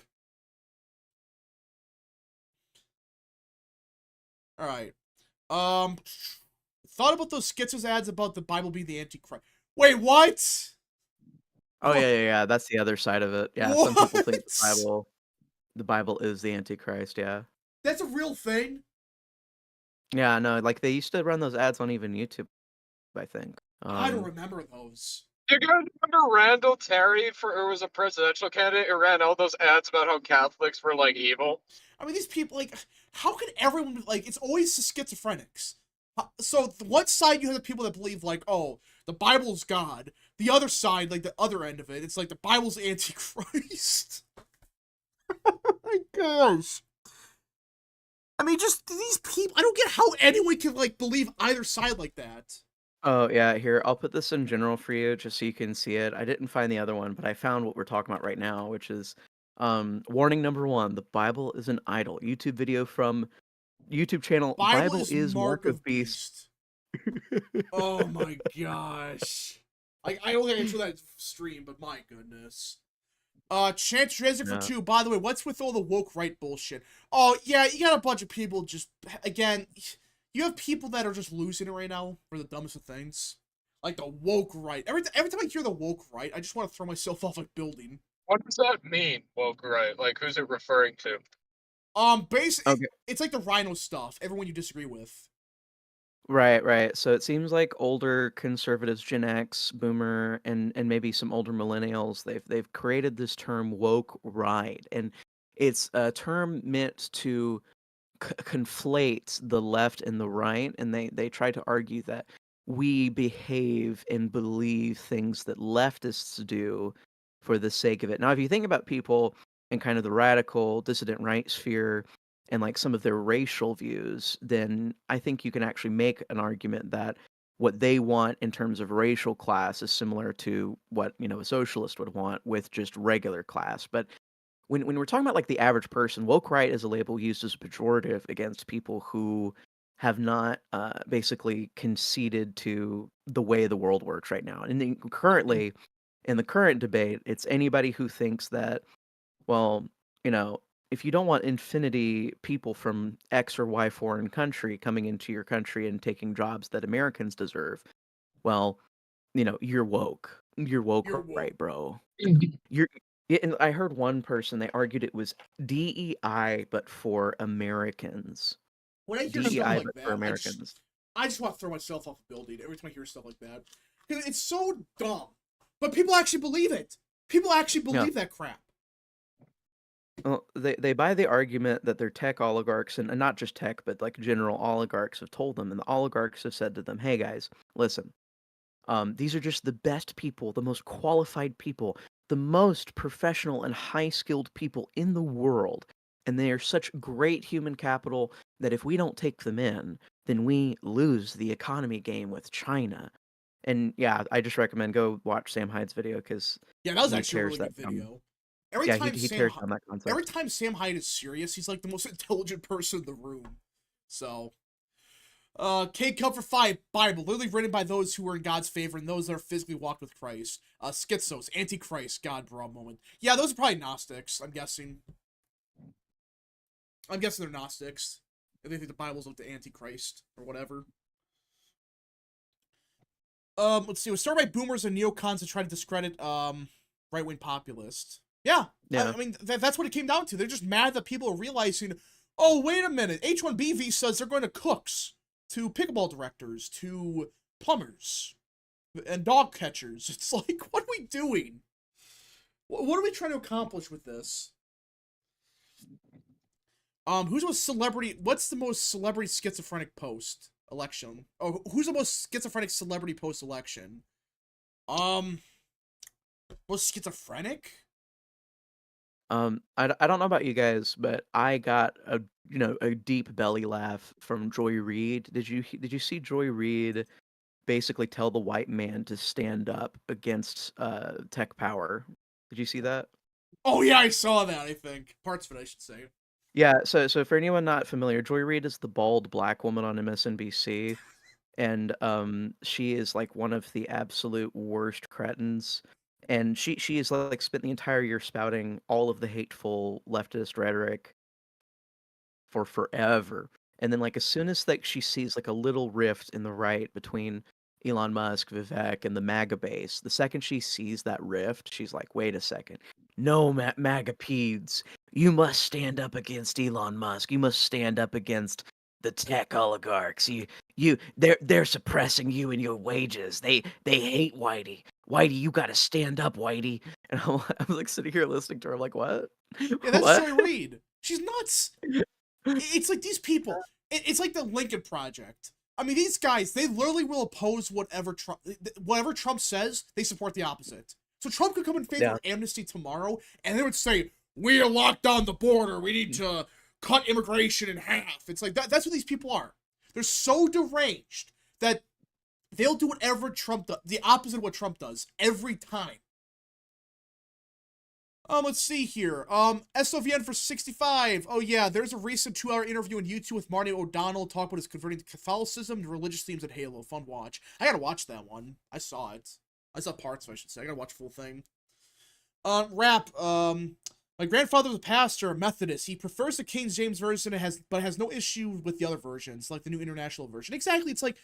Alright. Thought about those Schizos ads about the Bible being the Antichrist. Wait, what? Oh yeah. That's the other side of it. Yeah, some people think the Bible is the Antichrist. Yeah. That's a real thing? Yeah, no, like they used to run those ads on even YouTube, I think. I don't remember those. You guys remember Randall Terry who was a presidential candidate who ran all those ads about how Catholics were like evil? I mean, these people, like, how can everyone, like, it's always the schizophrenics. So, one side, you have the people that believe, like, oh, the Bible's God. The other side, like, the other end of it, it's like the Bible's Antichrist. Oh my gosh. I mean, just these people, I don't get how anyone can, like, believe either side like that. Oh yeah, here, I'll put this in general for you just so you can see it. I didn't find the other one, but I found what we're talking about right now, which is Warning number 1, the Bible is an idol. YouTube video from YouTube channel Bible Bible is is Mark Mark of of Beast. Beast. Oh my gosh. I only answer that stream, but my goodness. Chance Dresser for Yeah. 2. By the way, what's with all the woke right bullshit? Oh, yeah, you got a bunch of people just, again, you have people that are just losing it right now for the dumbest of things. Like the woke right. Every time I hear the woke right, I just want to throw myself off a building. What does that mean, woke right? Like, who's it referring to? Basically, Okay. it's like the rhino stuff. Everyone you disagree with. Right. So it seems like older conservatives, Gen X, Boomer, and maybe some older millennials, they've created this term woke right, and it's a term meant to conflate the left and the right, and they try to argue that we behave and believe things that leftists do for the sake of it. Now, if you think about people in kind of the radical dissident right sphere and like some of their racial views, then I think you can actually make an argument that what they want in terms of racial class is similar to what, a socialist would want with just regular class. But when we're talking about like the average person, woke right is a label used as a pejorative against people who have not basically conceded to the way the world works right now. And then currently, in the current debate, it's anybody who thinks that, well, you know, if you don't want infinity people from X or Y foreign country coming into your country and taking jobs that Americans deserve, well, you're woke. You're woke, You're woke. right, bro? You're Yeah, and I heard one person, they argued it was DEI, but for Americans. When I hear stuff DEI, like but for that, Americans. I just want to throw myself off a building every time I hear stuff like that. Because it's so dumb. But people actually believe it. People actually Yeah. believe that crap. Well, they buy the argument that their tech oligarchs, and not just tech, but like general oligarchs have told them, and the oligarchs have said to them, hey guys, listen, these are just the best people, the most qualified people, the most professional and high-skilled people in the world, and they are such great human capital that if we don't take them in, then we lose the economy game with China. And yeah, I just recommend go watch Sam Hyde's video because Yeah, that was he actually a tears really good that down. video. Every Yeah, time he Sam tears down that concept. every time Sam Hyde is serious, he's like the most intelligent person in the room. So, K Cup for 5 Bible, literally written by those who were in God's favor and those that are physically walked with Christ. Schizos, Antichrist, God bro moment. Yeah, those are probably Gnostics, I'm guessing. I'm guessing they're Gnostics. If they think the Bible's up to Antichrist or whatever. Let's see. It was started by boomers and neocons to try to discredit right-wing populists. Yeah. Yeah. I mean, that's what it came down to. They're just mad that people are realizing, oh, wait a minute. H-1B visas, they're going to cooks, to pickleball directors, to plumbers, and dog catchers. It's like, what are we doing? What are we trying to accomplish with this? Who's the most celebrity? What's the most celebrity schizophrenic post election? Oh, who's the most schizophrenic celebrity post election? Most schizophrenic? I don't know about you guys, but I got a deep belly laugh from Joy Reid. Did you see Joy Reid basically tell the white man to stand up against tech power? Did you see that? Oh yeah, I saw that. I think parts of it, I should say. Yeah, so for anyone not familiar, Joy Reid is the bald black woman on MSNBC, and she is like one of the absolute worst cretins. And she has like spent the entire year spouting all of the hateful leftist rhetoric for forever. And then like as soon as like she sees like a little rift in the right between Elon Musk, Vivek, and the MAGA base, the second she sees that rift, she's like, wait a second. No, MAGA peds. You must stand up against Elon Musk. You must stand up against the tech oligarchs. They're suppressing you and your wages. They hate Whitey. Whitey, you gotta stand up, Whitey. And I'm like sitting here listening to her, like, what? Yeah, that's What? Joy Reid. She's nuts. It's like these people. It's like the Lincoln Project. I mean, these guys, they literally will oppose whatever Trump says. They support the opposite. So Trump could come in favor of amnesty tomorrow, and they would say, "We are locked down the border. We need to cut immigration in half." It's like that's what these people are. They're so deranged that they'll do whatever Trump does, the opposite of what Trump does, every time. Let's see here. SOVN for 65. Oh yeah, there's a recent 2-hour interview on YouTube with Marty O'Donnell talking about his converting to Catholicism and religious themes at Halo. Fun watch. I gotta watch that one. I saw it. I saw parts, I should say. I gotta watch the full thing. Rap. My grandfather was a pastor, a Methodist. He prefers the King James version but has no issue with the other versions, like the new international version. Exactly. It's like,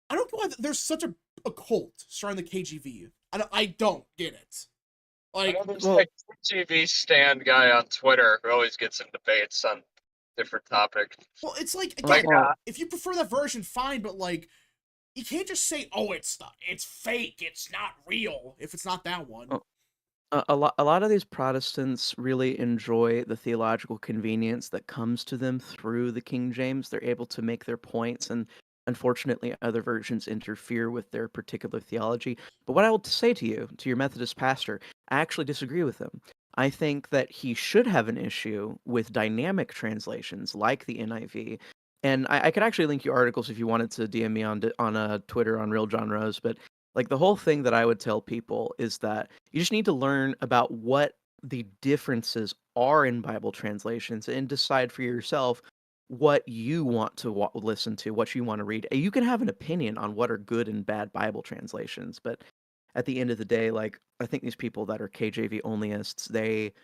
I don't know why there's such a cult surrounding the KJV. I don't get it. Like, there's like TV stand guy on Twitter who always gets in debates on different topics. well, it's like, again, Well, if you prefer that version, fine, but like, you can't just say, oh, it's fake, it's not real, if it's not that one. a lot of these Protestants really enjoy the theological convenience that comes to them through the King James. They're able to make their points, and unfortunately, other versions interfere with their particular theology. But what I will say to you, to your Methodist pastor, I actually disagree with him. I think that he should have an issue with dynamic translations like the NIV. And I could actually link you articles if you wanted to DM me on Twitter on Real John Rose. But like the whole thing that I would tell people is that you just need to learn about what the differences are in Bible translations and decide for yourself what you want to listen to, what you want to read. You can have an opinion on what are good and bad Bible translations, but at the end of the day, like I think these people that are KJV onlyists, they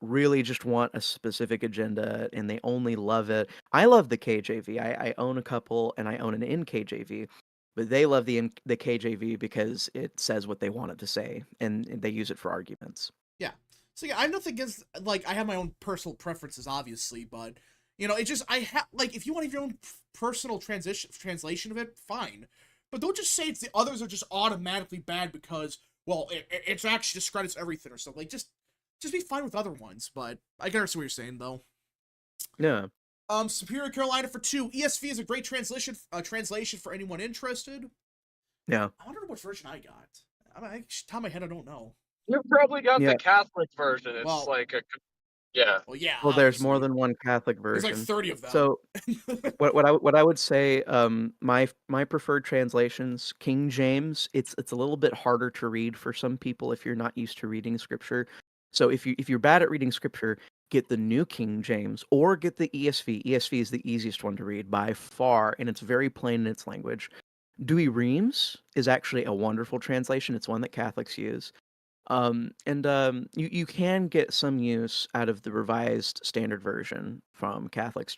really just want a specific agenda and they only love it. I love the KJV. I own a couple and I own an NKJV, but they love the KJV because it says what they want it to say and they use it for arguments. Yeah. So yeah, I have nothing against, like, I have my own personal preferences, obviously, but, you know, it just, like, if you want to have your own personal translation of it, fine. But don't just say it's the others are just automatically bad because, well, it's actually discredits everything or something. Like, just be fine with other ones, but I can understand what you're saying, though. Yeah. Superior Carolina for 2. ESV is a great translation for anyone interested. Yeah. I wonder what version I got. Top of my head, I don't know. You probably got Yeah. the Catholic version. It's Well, like a yeah. Well, yeah. Well, there's more obviously. than one Catholic There's version. like 30 of them. So what I would say, my preferred translations, King James, it's a little bit harder to read for some people if you're not used to reading scripture. So if you're bad at reading scripture, get the New King James or get the ESV. ESV is the easiest one to read by far, and it's very plain in its language. Dewey Reams is actually a wonderful translation. It's one that Catholics use. You can get some use out of the Revised Standard Version from Catholics.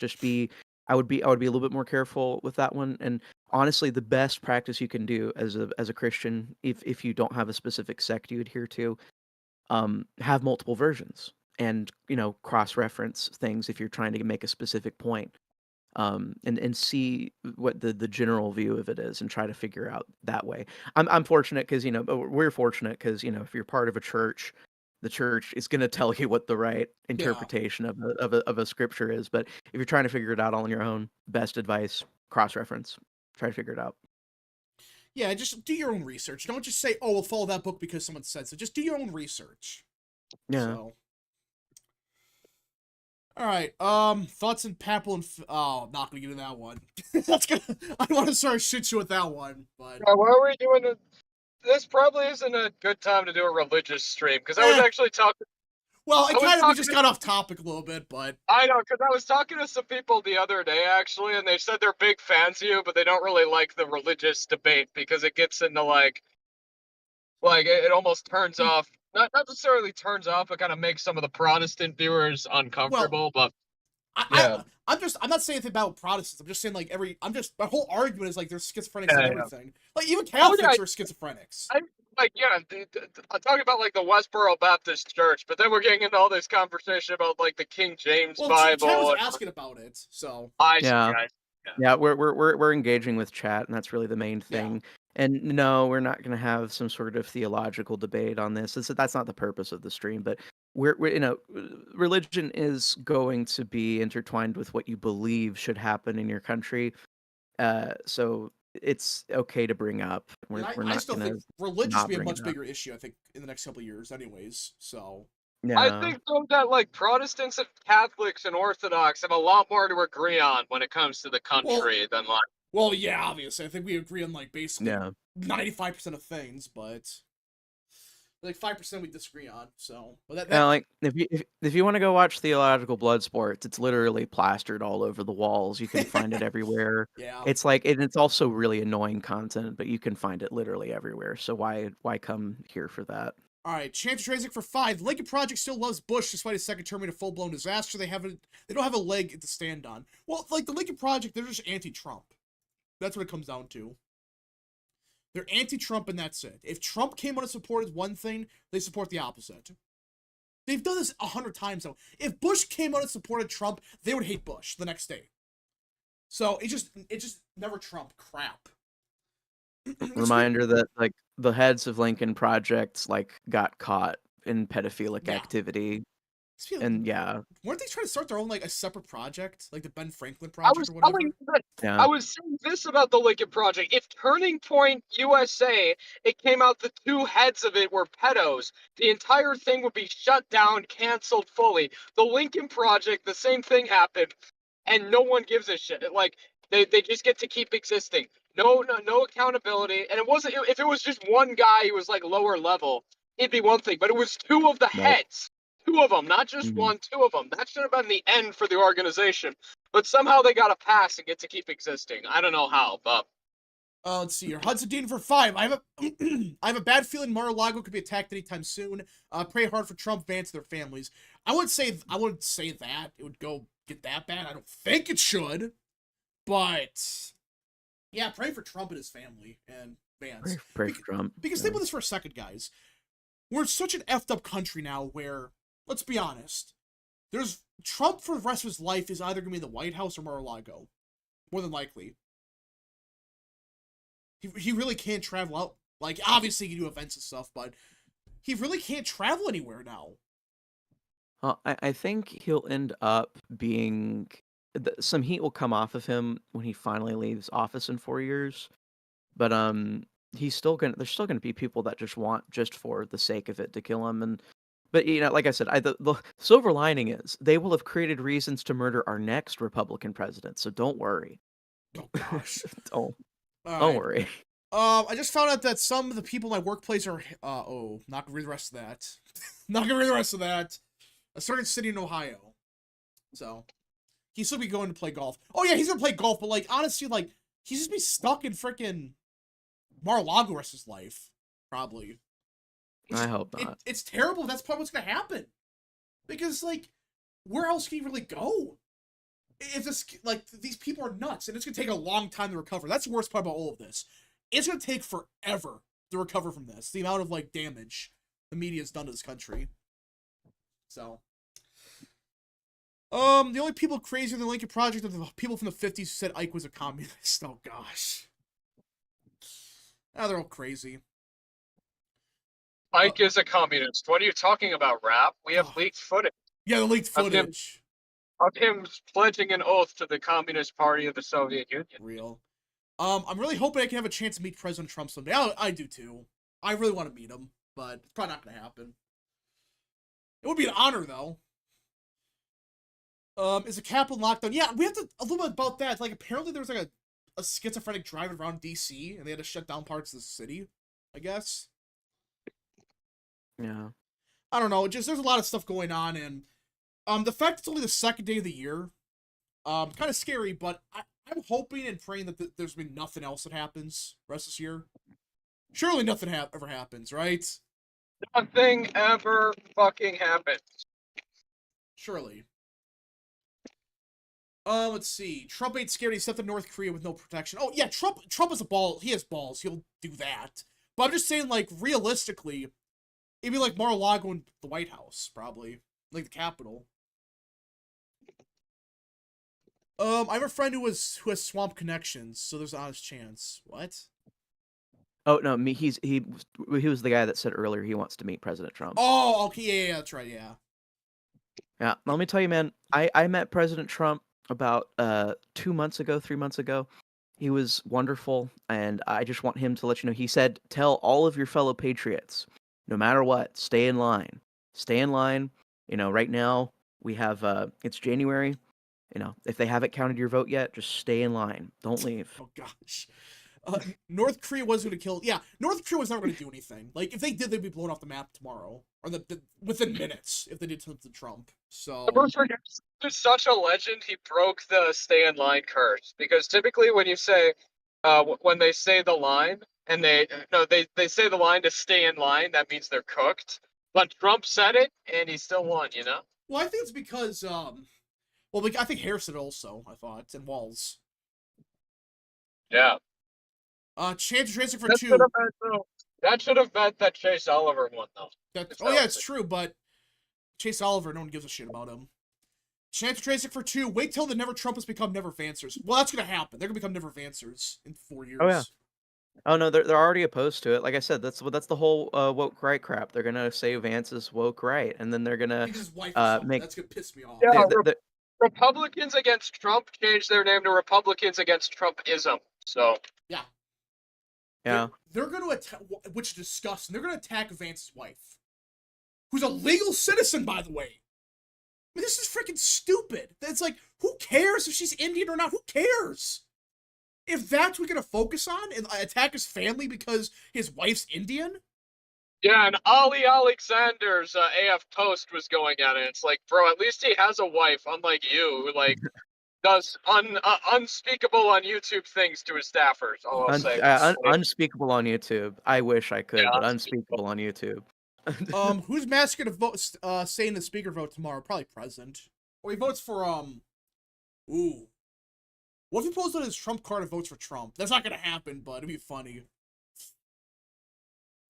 I would be a little bit more careful with that one. And honestly, the best practice you can do as a Christian, if you don't have a specific sect you adhere to, have multiple versions and cross-reference things if you're trying to make a specific point. And see what the general view of it is and try to figure out that way. I'm fortunate because we're fortunate because if you're part of a church, the church is going to tell you what the right interpretation of a scripture is. But if you're trying to figure it out on your own, best advice, cross-reference, try to figure it out. Yeah, just do your own research. Don't just say, "Oh, we'll follow that book because someone said so." Just do your own research. Yeah. So. All right. Thoughts and Papal and oh, I'm not gonna get into that one. I want to start a shit show with that one, but. Why are we doing it? This probably isn't a good time to do a religious stream because I was actually talking. Well, we just got off topic a little bit, but. I know, because I was talking to some people the other day actually, and they said they're big fans of you, but they don't really like the religious debate because it gets into like it almost turns off. Not necessarily turns off, but kind of makes some of the Protestant viewers uncomfortable. But I'm not saying anything about Protestants. I'm just saying like my whole argument is like there's schizophrenics and everything. Like even Catholics are schizophrenics. I'm talking about like the Westboro Baptist Church, but then we're getting into all this conversation about like the King James Bible. Chad was asking about it, so yeah, we're engaging with chat, and that's really the main thing. Yeah. And no, we're not going to have some sort of theological debate on this. That's not the purpose of the stream. But we're religion is going to be intertwined with what you believe should happen in your country. So it's okay to bring up. I still think religion will be a much bigger issue. I think in the next couple of years, anyways. So. Yeah. I think though that like Protestants and Catholics and Orthodox have a lot more to agree on when it comes to the country than like. Well, yeah, obviously. I think we agree on like basically 95% of things, but Like 5% we disagree on. So, but Like if you want to go watch theological blood sports, it's literally plastered all over the walls. You can find it everywhere. yeah. It's like, and it's also really annoying content, but you can find it literally everywhere. So why come here for that? All right, Chance Trazik for 5. The Lincoln Project still loves Bush despite his second term in a full-blown disaster. They don't have a leg to stand on. Well, like the Lincoln Project, they're just anti-Trump. That's what it comes down to. They're anti-Trump and that's it. If Trump came out and supported one thing, they support the opposite. They've done this 100 times though. If Bush came out and supported Trump, they would hate Bush the next day. So it just never Trump crap. Reminder that like the heads of Lincoln projects like got caught in pedophilic activity. And weren't they trying to start their own like a separate project, like the Ben Franklin I project was or whatever? telling you that I was saying this about the Lincoln Project. If Turning Point USA, it came out the two heads of it were pedos, the entire thing would be shut down, canceled fully. The Lincoln Project, the same thing happened, and no one gives a shit. Like they just get to keep existing. No accountability. And it wasn't if it was just one guy who was like lower level, it'd be one thing. But it was two of the heads. Two of them, not just one, two of them. That should have been the end for the organization. But somehow they got a pass and get to keep existing. I don't know how, but... let's see here. Hudson Dean for 5. I have a bad feeling Mar-a-Lago could be attacked anytime soon. Pray hard for Trump, Vance, their families. I wouldn't say that. It would go get that bad. I don't think it should. But... yeah, pray for Trump and his family and Vance. Pray for Trump. Because think about this for a second, guys. We're in such an effed up country now where... let's be honest. There's Trump for the rest of his life is either going to be in the White House or Mar-a-Lago. More than likely. He really can't travel out. Like, obviously he can do events and stuff, but he really can't travel anywhere now. I think he'll end up being... some heat will come off of him when he finally leaves office in 4 years. But there's still gonna be people that just want, just for the sake of it, to kill him. But like I said, the silver lining is they will have created reasons to murder our next Republican president. So don't worry. Oh gosh, don't right. worry. I just found out that some of the people in my workplace are not gonna read the rest of that. Not gonna read the rest of that. A certain city in Ohio. So he's still be going to play golf. Oh yeah, he's gonna play golf, but like honestly, like he's just be stuck in freaking Mar-a-Lago the rest of his life, probably. I hope not. It's terrible. That's probably what's gonna happen. Because like, where else can you really go? If this like these people are nuts, and it's gonna take a long time to recover. That's the worst part about all of this. It's gonna take forever to recover from this. The amount of like damage the media's done to this country. So, the only people crazier than the Lincoln Project are the people from the 50s who said Ike was a communist. Oh gosh. Now they're all crazy. Ike is a communist. What are you talking about, Rap? We have leaked footage. Yeah, the leaked footage. Of him pledging an oath to the Communist Party of the Soviet Union. Real. I'm really hoping I can have a chance to meet President Trump someday. I do too. I really want to meet him, but it's probably not going to happen. It would be an honor, though. Is the Capitol lockdown? Yeah, we have to a little bit about that. Like, apparently there was like a schizophrenic driving around DC, and they had to shut down parts of the city, I guess. Yeah. I don't know. Just there's a lot of stuff going on, and the fact it's only the second day of the year, kind of scary. But I'm hoping and praying that there's been nothing else that happens the rest of this year. Surely nothing ever happens, right? Nothing ever fucking happens. Surely. Let's see. Trump ain't scared. He stepped to North Korea with no protection. Oh yeah, Trump has a ball. He has balls. He'll do that. But I'm just saying, like, realistically, it'd be like Mar-a-Lago in the White House, probably. Like the Capitol. I have a friend who has swamp connections, so there's an honest chance. What? Oh no, he was the guy that said earlier he wants to meet President Trump. Oh, okay, yeah, that's right, yeah. Yeah, let me tell you, man. I met President Trump about 3 months ago. He was wonderful, and I just want him to let you know. He said, "Tell all of your fellow patriots, no matter what, stay in line. Stay in line. Right now we have it's January. If they haven't counted your vote yet, just stay in line. Don't leave." Oh gosh. North Korea was going to kill. Yeah, North Korea was never going to do anything. Like if they did, they'd be blown off the map tomorrow, or within minutes if they did something to Trump. So He's such a legend. He broke the stay in line curse because typically when you say, when they say the line and they say the line to stay in line, that means they're cooked. But Trump said it and he still won. You know. well, I think it's because I think Harris did also. I thought and Walls. Yeah. Chance of transfer for That 2. should have been, that should have meant that Chase Oliver won though. Yeah, it's true, but Chase Oliver, no one gives a shit about him. Chance of transfer for 2. Wait till the Never Trumpers become Never Vancers. Well, that's gonna happen. They're gonna become Never Vancers in 4 years. Oh yeah. Oh no, they're already opposed to it. Like I said, that's the whole woke right crap. They're gonna say Vance is woke right, and then they're gonna Because his wife is something. make. That's gonna piss me off. Yeah, Republicans against Trump changed their name to Republicans against Trumpism. So Yeah. They're going to attack, which is disgusting. They're going to attack Vance's wife, who's a legal citizen, by the way. I mean, this is freaking stupid. It's like, who cares if she's Indian or not? Who cares? If that's what we're going to focus on and attack his family because his wife's Indian? yeah, and Ali Alexander's AF Toast was going at it. It's like, bro, at least he has a wife, unlike you, who like does unspeakable on YouTube things to his staffers. All I'll say. Unspeakable on YouTube. I wish I could, Yeah, but unspeakable on YouTube. Who's Mask gonna vote? Say in the speaker vote tomorrow? Probably President. Or he votes for Ooh. What if he pulls out his Trump card and votes for Trump? That's not gonna happen, but it'd be funny.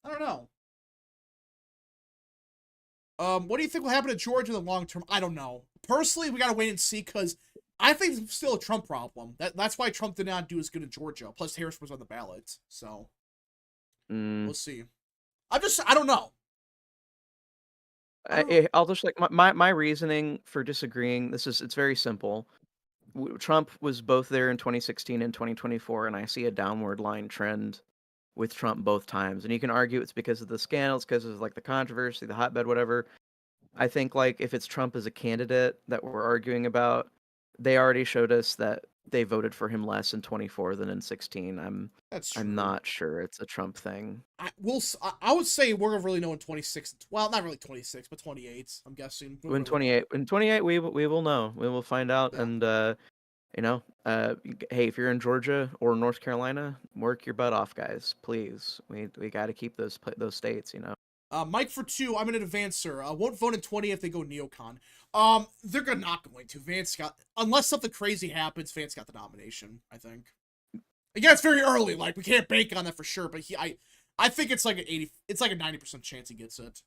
I don't know. What do you think will happen to Georgia in the long term? I don't know. Personally, we gotta wait and see because I think it's still a Trump problem. That's why Trump did not do as good in Georgia. Plus, Harris was on the ballot, so we'll see. I don't know. I'll just like my reasoning for disagreeing. It's very simple. Trump was both there in 2016 and 2024, and I see a downward line trend with Trump both times. And you can argue it's because of the scandals, because of like the controversy, the hotbed, whatever. I think like if it's Trump as a candidate that we're arguing about, they already showed us that they voted for him less in 24 than in 16. That's true. I'm not sure it's a Trump thing. I would say we're gonna really know in 26. Well, not really 26, but 28. I'm guessing. In 28, we will know. We will find out. Yeah. And hey, if you're in Georgia or North Carolina, work your butt off, guys. Please, we got to keep those states. Mike for 2. I'm an advancer. Won't vote in 20 if they go neocon. They're not going to. Vance got, unless something crazy happens, Vance got the nomination, I think. Again, it's very early. Like, we can't bank on that for sure, but I think it's like it's like a 90% chance he gets it.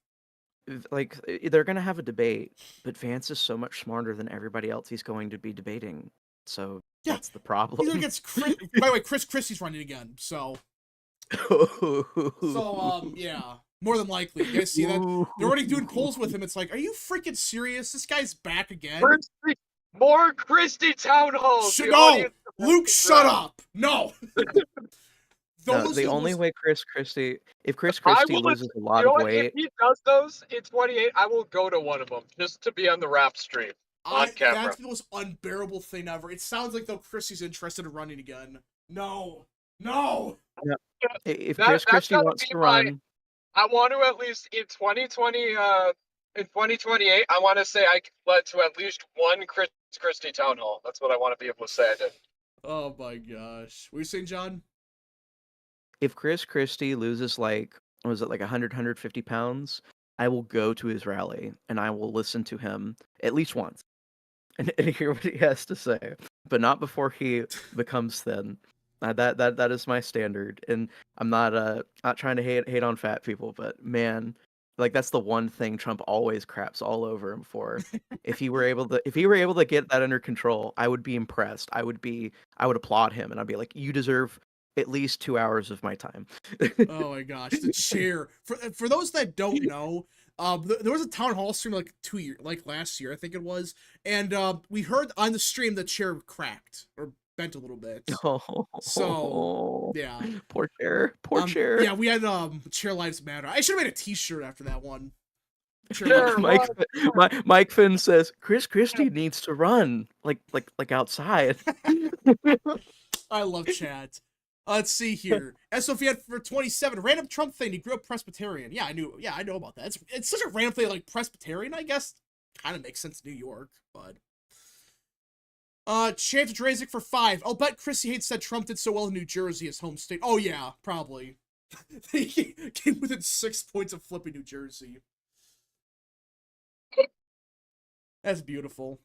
Like, they're going to have a debate, but Vance is so much smarter than everybody else he's going to be debating. So that's the problem. He's against Chris. By the way, Christie's running again, so. Yeah. More than likely. You guys see that? They're already doing polls with him. It's like, are you freaking serious? This guy's back again. More Christie town halls. No! Luke, shut up! No! The only way if Christie loses a lot of weight. If he does those in 28, I will go to one of them just to be on the rap stream. On camera. That's the most unbearable thing ever. It sounds like though Christie's interested in running again. No. Yeah. If Christie wants to run. I want to at least in 2020, in 2028, I want to say I led to at least one Christie town hall. That's what I want to be able to say I did. Oh my gosh. What are you saying, John? If Christie loses like 150 pounds, I will go to his rally and I will listen to him at least once and hear what he has to say, but not before he becomes thin. That is my standard, and I'm not trying to hate on fat people, but man, like that's the one thing Trump always craps all over him for. If he were able to get that under control, I would be impressed. I would applaud him, and I'd be like, you deserve at least 2 hours of my time. Oh my gosh, the chair. For those that don't know, there was a town hall stream like last year, I think it was, and we heard on the stream the chair cracked or bent a little bit. So yeah, poor chair. Yeah, we had chair lives matter. I should have made a T-shirt after that one. Mike Finn says Christie needs to run like outside. I love chat. Let's see here. SOVN for 27. Random Trump thing. He grew up Presbyterian. Yeah, I know about that. It's such a random thing, like Presbyterian, I guess. Kind of makes sense in New York, but. Chance Drazik for 5. I'll bet Christie hates that Trump did so well in New Jersey, his home state. Oh, yeah, probably. He came within 6 points of flipping New Jersey. That's beautiful.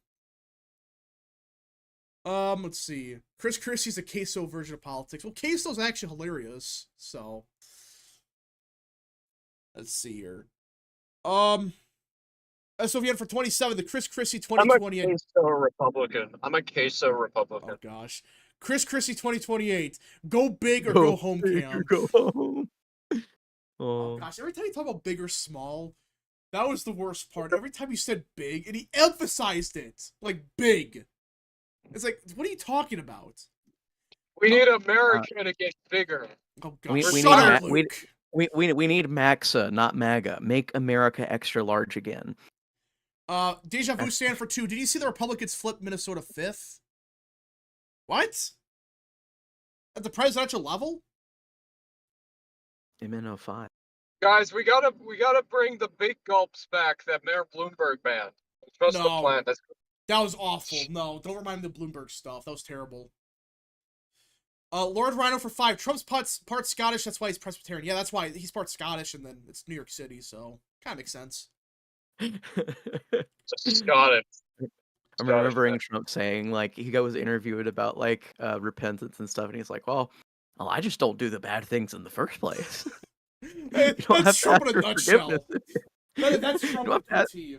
Let's see. Chris Christie's a queso version of politics. Well, queso's actually hilarious, so. Let's see here. SOVN for 27, the Chris Christie 2028. I'm a queso Republican. Oh, gosh. Chris Christie 2028. Go big or go home camp. Go home. Oh, gosh. Every time you talk about big or small, that was the worst part. Every time you said big, and he emphasized it. Like, big. It's like, what are you talking about? We need America to get bigger. Oh, gosh. We Shut need up, Ma- Luke. we need Maxa, not MAGA. Make America extra large again. Deja Vu stand for 2. Did you see the Republicans flip Minnesota 5th? What? At the presidential level? MN05. Guys, we gotta bring the big gulps back that Mayor Bloomberg banned. Trust the No. plan. That was awful. No, don't remind me of the Bloomberg stuff. That was terrible. Lord Rhino for 5. Trump's part Scottish, that's why he's Presbyterian. Yeah, that's why he's part Scottish, and then it's New York City, so kind of makes sense. Just got it. I'm remembering Trump saying, like, he was interviewed about, like, repentance and stuff, and he's like, well, I just don't do the bad things in the first place. That's Trump in a nutshell. That's Trump with a T.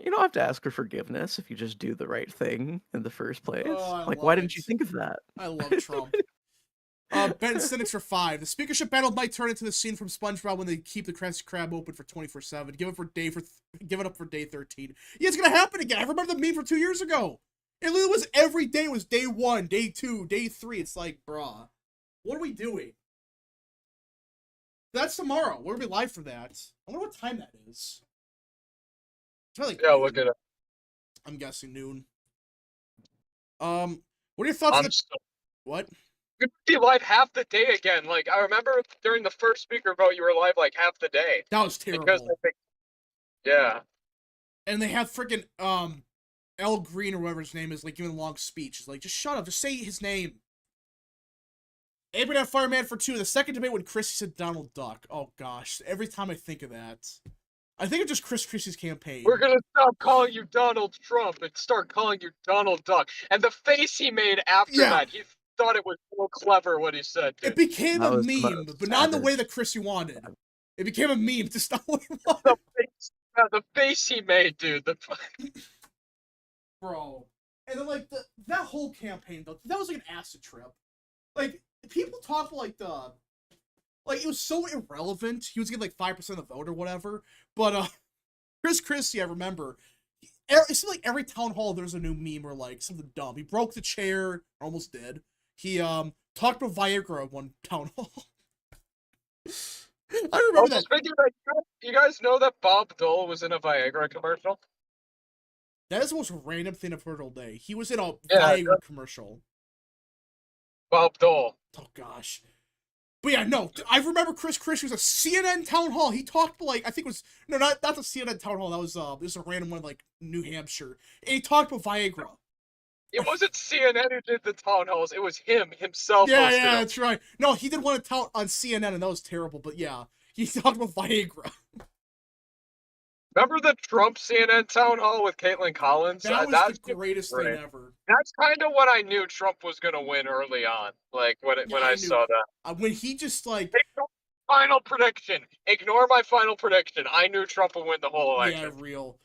You don't have to ask for forgiveness if you just do the right thing in the first place. Oh, like, why didn't you think of that? I love Trump. Ben Cynics for 5. The speakership battle might turn into the scene from SpongeBob when they keep the Krusty Krab open for 24/7. Give it up for day 13. Yeah, it's gonna happen again. I remember the meme from 2 years ago. It literally was every day. It was day 1, day 2, day 3. It's like, bruh, what are we doing? That's tomorrow. We're gonna be live for that. I wonder what time that is. It's probably Yeah, look at it. I'm guessing noon. What are your thoughts on the... What? You're gonna be live half the day again. Like, I remember during the first speaker vote, you were live like half the day. That was terrible. Because yeah. And they have freaking Al Green or whatever his name is, like, giving a long speech. It's like, just shut up. Just say his name. Abraham Fireman for 2. The second debate when Christie said Donald Duck. Oh, gosh. Every time I think of that. I think of just Chris Christie's campaign. We're gonna stop calling you Donald Trump and start calling you Donald Duck. And the face he made after that, he thought it was so clever what he said, dude. It became a meme, but not in the way that Christie wanted. It became a meme, just not what he wanted. The face he made, dude. Bro. And then, like, that whole campaign, though, that was like an acid trip. Like, people talk like like, it was so irrelevant. He was getting, like, 5% of the vote or whatever. But, Chris Christie, I remember, it seemed like every town hall there's a new meme or, like, something dumb. He broke the chair, almost did. He, talked about Viagra at one town hall. I remember that. You guys know that Bob Dole was in a Viagra commercial? That is the most random thing I've heard all day. He was in a Viagra commercial. Bob Dole. Oh, gosh. But yeah, no, I remember Chris Christie was a CNN town hall. He talked like, I think it was, no, not the CNN town hall. That was a random one in, like, New Hampshire. And he talked about Viagra. It wasn't CNN who did the town halls. It was himself. Yeah, that's right. No, he did one on CNN, and that was terrible. But yeah, he talked about Viagra. Remember the Trump CNN town hall with Caitlin Collins? That was the greatest thing ever. That's kind of what I knew Trump was going to win early on. Like, when I saw that. When he just, like... Final prediction. Ignore my final prediction. I knew Trump would win the whole election. Yeah, real.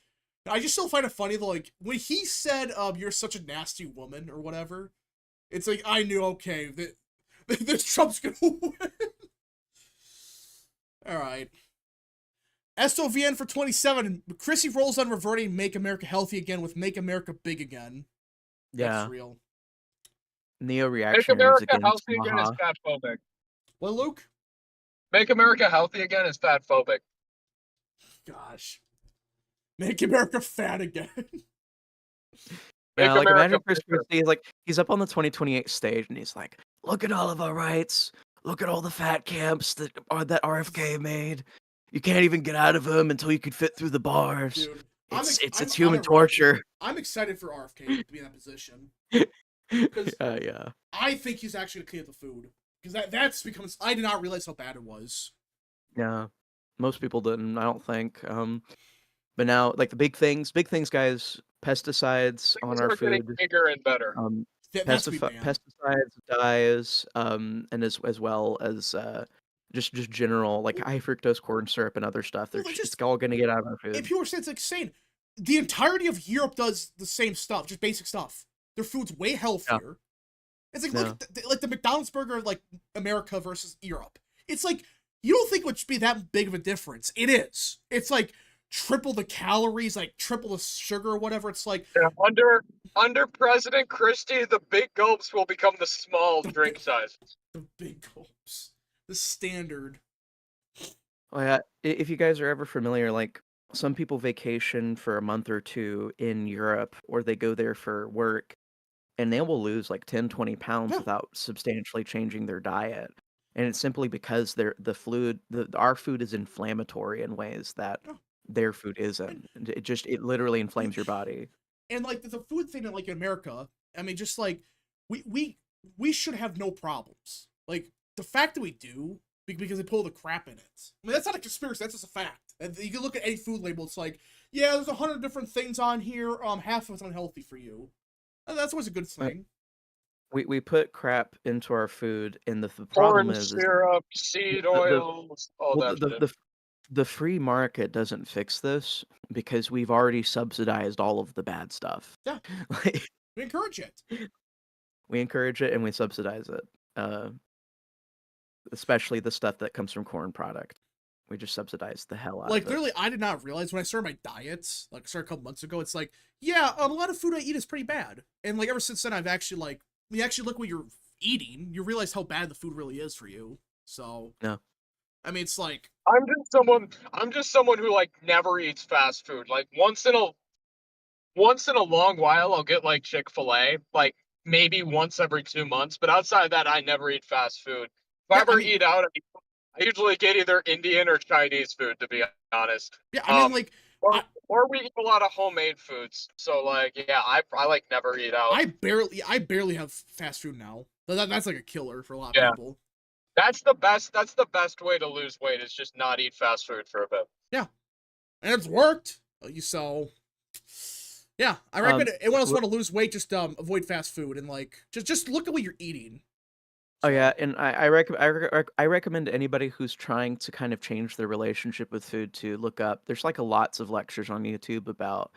I just still find it funny, though, like, when he said, you're such a nasty woman, or whatever, it's like, I knew, okay, this Trump's gonna win. Alright. SOVN for 27. Chrissy rolls on reverting Make America Healthy Again with Make America Big Again. Yeah. That's real. Neo-reactionaries Make America against Healthy Again is fatphobic. What, Luke? Make America Healthy Again is fatphobic. Gosh. Make America fat again. Yeah, like, imagine Chris Christie is like, he's up on the 2028 stage and he's like, look at all of our rights. Look at all the fat camps that RFK made. You can't even get out of them until you could fit through the bars. Dude, It's human I'm torture. I'm excited for RFK to be in that position because Yeah. I think he's actually gonna clean up the food because that's becomes. I did not realize how bad it was. Yeah. Most people didn't, I don't think. But now, like the big things, guys, pesticides on Things our are getting food, bigger and better. That's to be banned. pesticides, dyes, and as well as just general like high fructose corn syrup and other stuff. Well, It's all gonna get out of our And food. people are saying it's insane. The entirety of Europe does the same stuff, just basic stuff. Their food's way healthier. It's like, look at like the McDonald's burger of like America versus Europe. It's like, you don't think it would be that big of a difference. It is. It's like triple the calories, like triple the sugar or whatever. It's like Yeah, under President Christie, the big gulps will become the small drink sizes. the big gulps. The standard. Oh yeah, if you guys are ever familiar, like some people vacation for a month or two in Europe, or they go there for work, and they will lose like 10, 20 pounds Yeah. without substantially changing their diet. And it's simply because our food is inflammatory in ways that Yeah. their food isn't. And it literally inflames your body. And like the food thing in like in America, I mean, just like we should have no problems. Like the fact that we do because they pull the crap in it. I mean, that's not a conspiracy. That's just a fact. And you can look at any food label. It's like, yeah, there's 100 different things on here. Half of it's unhealthy for you. And that's always a good thing. We put crap into our food, and the problem Corn is syrup, seed oils, all well, that shit. the free market doesn't fix this because we've already subsidized all of the bad stuff. Yeah. Like, We encourage it. we encourage it and we subsidize it. Especially the stuff that comes from corn product. We just subsidize the hell out Like of it. literally, I did not realize when I started my diets, like started a couple months ago. It's like, yeah, a lot of food I eat is pretty bad. And like ever since then, I've actually like, when you actually look what you're eating, you realize how bad the food really is for you. So No. I mean, it's like I'm just someone who like never eats fast food. Like once in a long while I'll get like Chick-fil-A, like maybe once every 2 months, but outside of that I never eat fast food. If I yeah, ever eat out, I usually get either Indian or Chinese food, to be honest. yeah, I mean, like Or we eat a lot of homemade foods. So like, yeah, I like never eat out. I barely have fast food now. That's like a killer for a lot of Yeah. people. That's the best way to lose weight is just not eat fast food for a bit. Yeah, and it's worked. So yeah, I recommend anyone else want to lose weight, just avoid fast food and like just look at what you're eating. Oh yeah, and I recommend anybody who's trying to kind of change their relationship with food to look up. There's like lots of lectures on YouTube about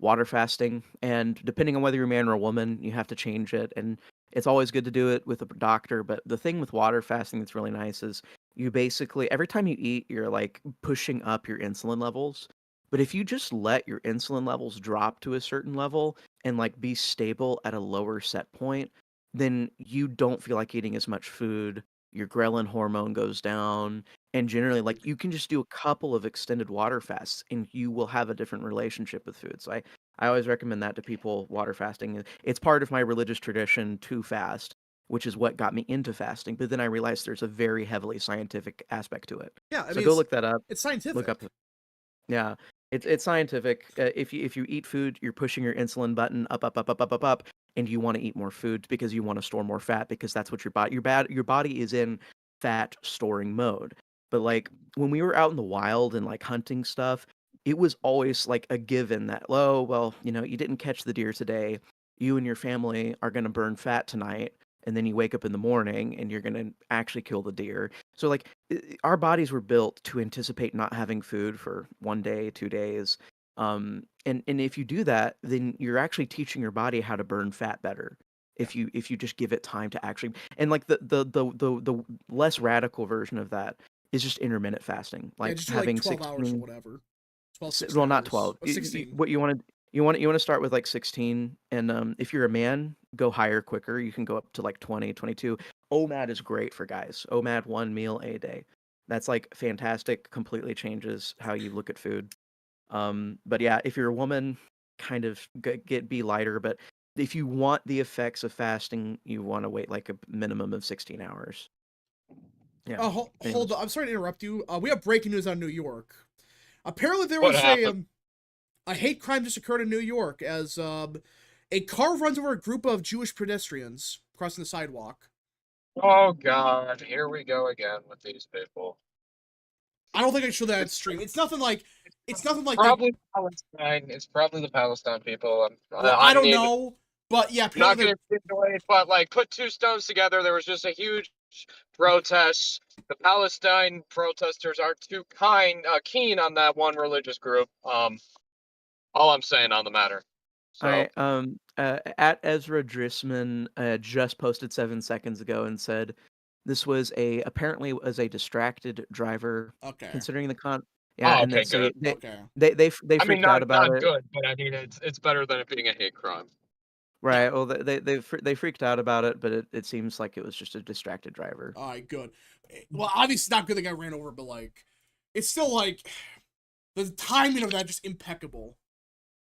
water fasting, and depending on whether you're a man or a woman, you have to change it. And it's always good to do it with a doctor. But the thing with water fasting that's really nice is you basically every time you eat, you're like pushing up your insulin levels. But if you just let your insulin levels drop to a certain level and like be stable at a lower set point, then you don't feel like eating as much food. Your ghrelin hormone goes down, and generally, like you can just do a couple of extended water fasts, and you will have a different relationship with food. So I always recommend that to people. Water fasting, it's part of my religious tradition to fast, which is what got me into fasting. But then I realized there's a very heavily scientific aspect to it. Yeah, I So mean, go look that up. It's scientific. Look up. Yeah, it's scientific. If you eat food, you're pushing your insulin button up, and you want to eat more food because you want to store more fat because that's what your body is in fat storing mode. But like when we were out in the wild and like hunting stuff, it was always like a given that, oh well, you didn't catch the deer today. You and your family are gonna burn fat tonight, and then you wake up in the morning and you're gonna actually kill the deer. So like our bodies were built to anticipate not having food for 1 day, 2 days. And if you do that, then you're actually teaching your body how to burn fat better. If you just give it time to actually, and like the less radical version of that is just intermittent fasting, Yeah, like just do having like 12 hours or 16. whatever. 12, 16 Well, not hours. 12. Or 16. What you want to start with like 16, and if you're a man, go higher quicker. You can go up to like 20, 22. OMAD is great for guys. OMAD, 1 meal a day. That's like fantastic. Completely changes how you look at food. But yeah, if you're a woman, kind of be lighter. But if you want the effects of fasting, you want to wait like a minimum of 16 hours. Yeah. Hold on. I'm sorry to interrupt you. We have breaking news on New York. Apparently, there What was happened? a hate crime just occurred in New York as a car runs over a group of Jewish pedestrians crossing the sidewalk. Oh God, here we go again with these people. I don't think I showed that on It's stream. It's nothing like they. probably Palestine. It's probably the Palestine people. Well, I I don't mean, know, but yeah, I'm not apparently going they're. to give it away, but like put two stones together, there was just a huge protest. The Palestine protesters aren't too keen on that one religious group. All I'm saying on the matter. So At Ezra Drissman just posted 7 seconds ago and said this was apparently was a distracted driver Okay. considering the oh, and okay, that so good. Okay. they I mean, freaked out about not it. good, but I mean it's better than it being a hate crime. Yeah. Right. Well, they freaked out about it, but it seems like it was just a distracted driver. All right. Good. Well, obviously not good. The guy ran over, but like, it's still like the timing of that just impeccable.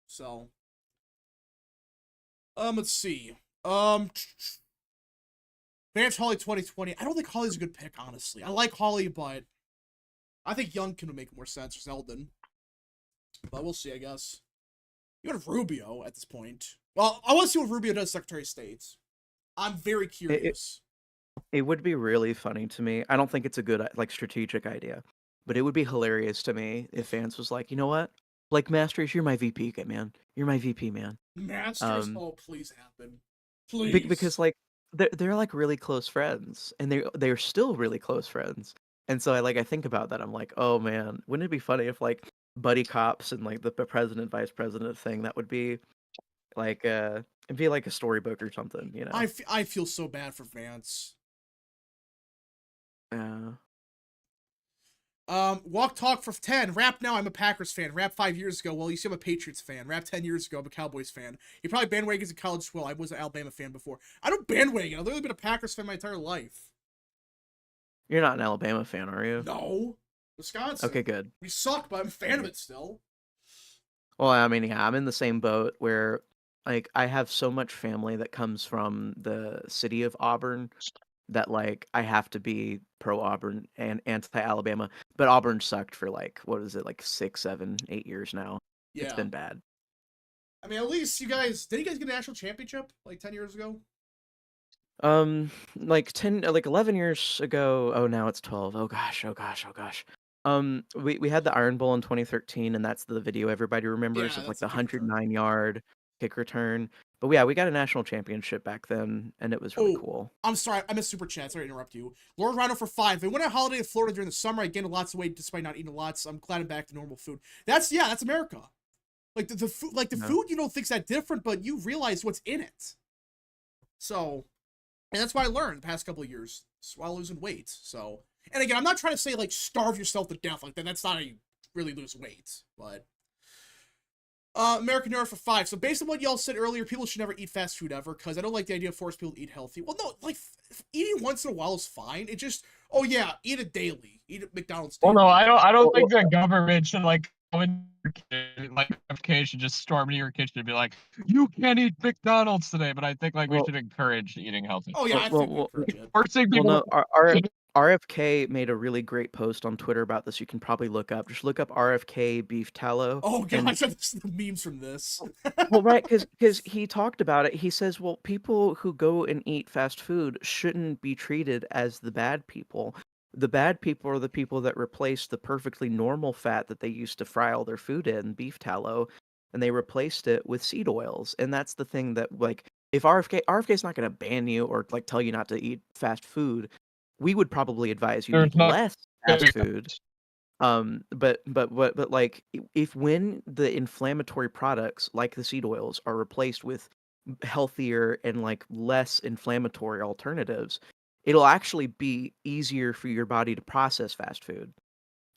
So, let's see. Vance Hawley 2020. I don't think Hawley's a good pick, honestly. I like Hawley, but I think Young can make more sense for Zeldin. But we'll see, I guess. You have Rubio at this point. Well, I want to see what Rubio does Secretary of State. I'm very curious. It would be really funny to me. I don't think it's a good like strategic idea, but it would be hilarious to me if Vance was like, you know what, Blake Masters, you're my VP, man. You're my VP, man. Masters, oh please happen, Because please. like they're like really close friends, and they're still really close friends. And so I think about that. I'm like, oh man, wouldn't it be funny if like buddy cops and like the president vice president thing? That would be like it'd be like a storybook or something, you know? I feel so bad for Vance. Uh, Walk Talk for 10. Rap now, I'm a Packers fan. Rap 5 years ago, well, you see I'm a Patriots fan. Rap 10 years ago, I'm a Cowboys fan. You probably bandwagons in college as well. I was an Alabama fan before. I don't bandwagon. I've literally been a Packers fan my entire life. you're not an Alabama fan, are you? No. Wisconsin. Okay, good. We suck, but I'm a fan of it still. Well, I mean, yeah, I'm in the same boat where like I have so much family that comes from the city of Auburn that like I have to be pro Auburn and anti Alabama. But Auburn sucked for like what is it, like 6, 7, 8 years now. It's Yeah. been bad. I mean, at least you guys, did you guys get a national championship like 10 years ago? Like 10, like 11 years ago. Oh, now it's 12. Oh gosh, oh gosh, oh gosh. We had the Iron Bowl in 2013, and that's the video everybody remembers Yeah, of like that's the the kick return. 109-yard kick return. But yeah, we got a national championship back then, and it was really Oh, cool. I'm sorry. I missed super chat. Sorry to interrupt you. Lord Rhino for 5. I went on holiday in Florida during the summer. I gained lots of weight despite not eating lots. I'm glad I'm back to normal food. That's America. Like the food, like the No. food, you don't think's that different, but you realize what's in it. So, and that's what I learned the past couple of years while losing weight. So, and again, I'm not trying to say like starve yourself to death like that. That's not how you really lose weight, but. American Euro for 5. So based on what y'all said earlier, people should never eat fast food ever, because I don't like the idea of forcing people to eat healthy. Well, no, like, eating once in a while is fine. It just, oh yeah, eat it daily. Eat at McDonald's daily. Well, no, I don't think the government should like go in your kitchen, like should just storm into your kitchen and be like, you can't eat McDonald's today. But I think like we Well, should encourage eating healthy. Oh yeah, I think we well, encourage it. Forcing well, people. no, our RFK made a really great post on Twitter about this. You can probably look up. Just look up RFK beef tallow. Oh and gosh, this is the memes from this. Well, right, because he talked about it. He says, well, people who go and eat fast food shouldn't be treated as the bad people. The bad people are the people that replaced the perfectly normal fat that they used to fry all their food in, beef tallow, and they replaced it with seed oils. And that's the thing that, like, if RFK is not going to ban you or like tell you not to eat fast food, we would probably advise you There's eat not. less fast food. But like if when the inflammatory products like the seed oils are replaced with healthier and like less inflammatory alternatives, it'll actually be easier for your body to process fast food.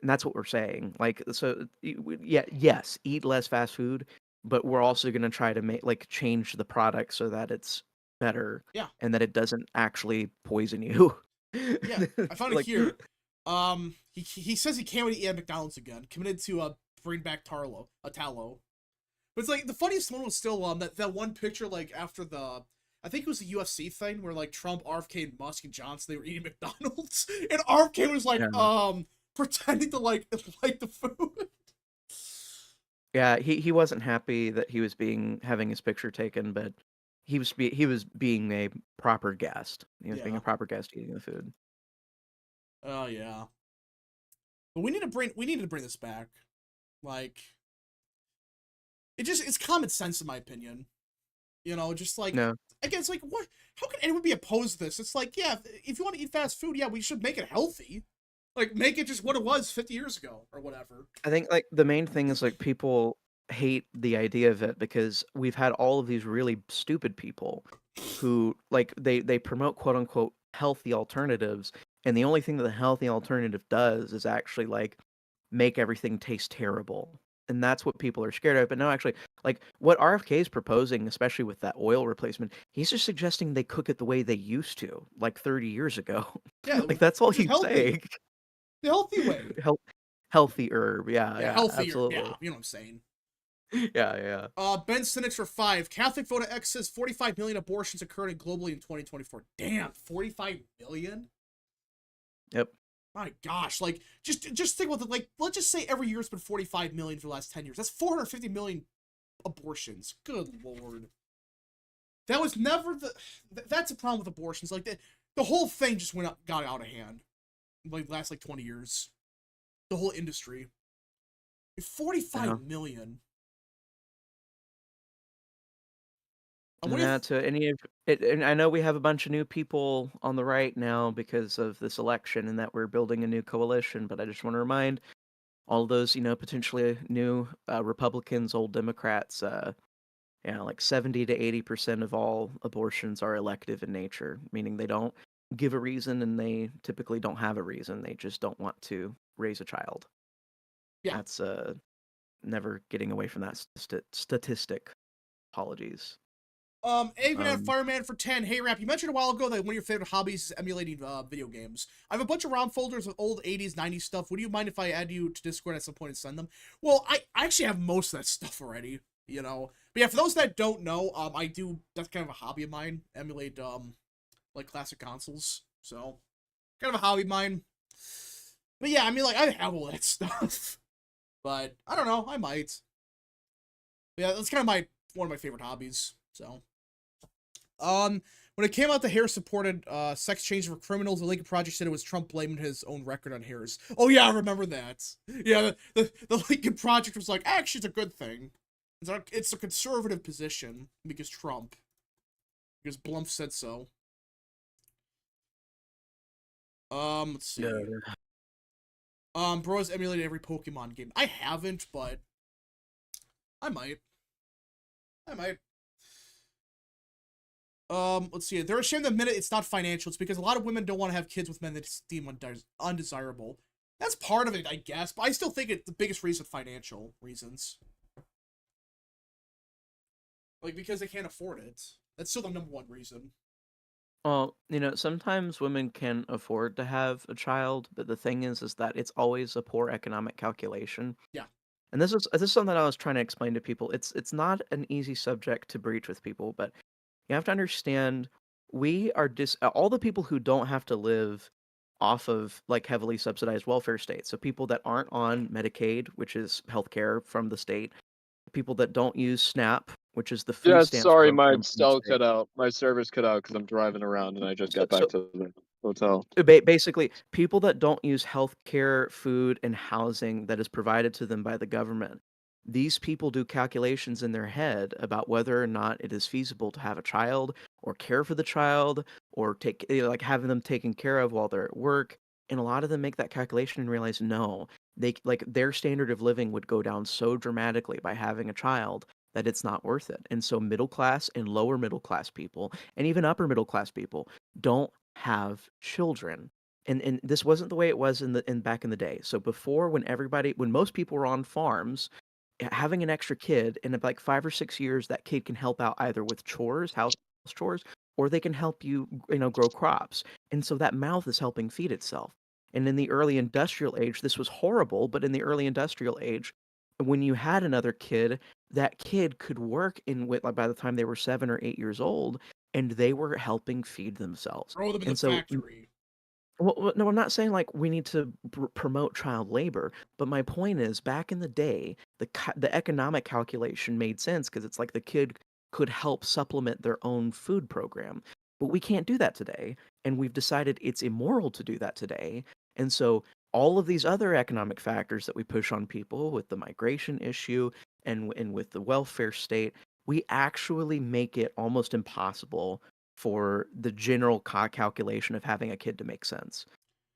And that's what we're saying. Like, so yeah, yes, eat less fast food, but we're also going to try to change the product so that it's better Yeah. and that it doesn't actually poison you. Yeah, I found it Like, here. He says he can't wait to eat at McDonald's again. Committed to bring back tallow. But But it's like the funniest one was still that one picture like after the I think it was the UFC thing where like Trump, RFK, and Musk and Johnson they were eating McDonald's and RFK was like Yeah. pretending to like the food. Yeah, he wasn't happy that he was having his picture taken, but he was being a proper guest. He was being a Yeah. proper guest eating the food. Oh yeah. But we need to bring this back. Like it's common sense in my opinion. You know, just like No, again, it's like what? How can anyone be opposed to this? It's like, yeah, if you want to eat fast food, yeah, we should make it healthy. Like make it just what it was 50 years ago or whatever. I think like the main thing is like people hate the idea of it because we've had all of these really stupid people who like they promote quote unquote healthy alternatives, and the only thing that the healthy alternative does is actually like make everything taste terrible. And that's what people are scared of. But no, actually, like what RFK is proposing, especially with that oil replacement, he's just suggesting they cook it the way they used to, like 30 years ago. Yeah, Like that's all which is he's healthy. saying. The healthy way. Healthy herb, yeah, Yeah, yeah, healthier. absolutely. Yeah, you know what I'm saying. Yeah, yeah. Ben Sinich for 5. Catholic Vote X says 45 million abortions occurred globally in 2024. Damn, 45 million? Yep. My gosh, like just think about it. Like, let's just say every year it's been 45 million for the last 10 years. That's 450 million abortions. Good lord. That was never that's a problem with abortions. Like the whole thing just got out of hand. Like last like 20 years. The whole industry. 45 million. And to any of it, and I know we have a bunch of new people on the right now because of this election, and that we're building a new coalition. But I just want to remind all those, potentially new Republicans, old Democrats, like 70 to 80% of all abortions are elective in nature, meaning they don't give a reason, and they typically don't have a reason. They just don't want to raise a child. Yeah. That's never getting away from that statistic. Apologies. Eggman Fireman for 10. Hey, Rap, you mentioned a while ago that one of your favorite hobbies is emulating video games. I have a bunch of ROM folders with old 80s, 90s stuff. Would you mind if I add you to Discord at some point and send them? Well, I actually have most of that stuff already, you know. But yeah, for those that don't know, I do, that's kind of a hobby of mine, emulate, like classic consoles. So, kind of a hobby of mine. But yeah, I mean, like, I have all that stuff. But, I don't know, I might. But yeah, that's kind of one of my favorite hobbies, so. When it came out the Harris supported sex change for criminals, the Lincoln Project said it was Trump blaming his own record on Harris. Oh yeah, I remember that. Yeah, the Lincoln Project was like, actually, it's a good thing. It's a conservative position because Blump said so. Let's see. Yeah. Bro has emulated every Pokemon game. I haven't, but I might. Let's see. They're ashamed the minute it's not financial. It's because a lot of women don't want to have kids with men that deem undesirable. That's part of it, I guess, but I still think the biggest reason financial reasons. Like, because they can't afford it. That's still the number one reason. Well, sometimes women can afford to have a child, but the thing is that it's always a poor economic calculation. Yeah. And this is something I was trying to explain to people. It's not an easy subject to breach with people, but you have to understand we are all the people who don't have to live off of like heavily subsidized welfare states. So people that aren't on Medicaid, which is healthcare from the state, people that don't use SNAP, which is the food Yeah, stamps sorry, my program from the cell state. cut out. My server's cut out because I'm driving around and I just got back to the hotel. Basically, people that don't use healthcare, food, and housing that is provided to them by the government, these people do calculations in their head about whether or not it is feasible to have a child or care for the child or like having them taken care of while they're at work. And a lot of them make that calculation and realize no, their standard of living would go down so dramatically by having a child that it's not worth it. And so middle class and lower middle class people and even upper middle class people don't have children. And this wasn't the way it was in back in the day. So before, when most people were on farms, having an extra kid in like 5 or 6 years, that kid can help out either with house chores, or they can help you, grow crops. And so that mouth is helping feed itself. And in the early industrial age, this was horrible, but in the early industrial age, when you had another kid, that kid could work like by the time they were 7 or 8 years old, and they were helping feed themselves. Throw them in the And so factory. well, no, I'm not saying like we need to promote child labor, but my point is, back in the day, the economic calculation made sense because it's like the kid could help supplement their own food program. But we can't do that today, and we've decided it's immoral to do that today. And so all of these other economic factors that we push on people with the migration issue and with the welfare state, we actually make it almost impossible for the general calculation of having a kid to make sense.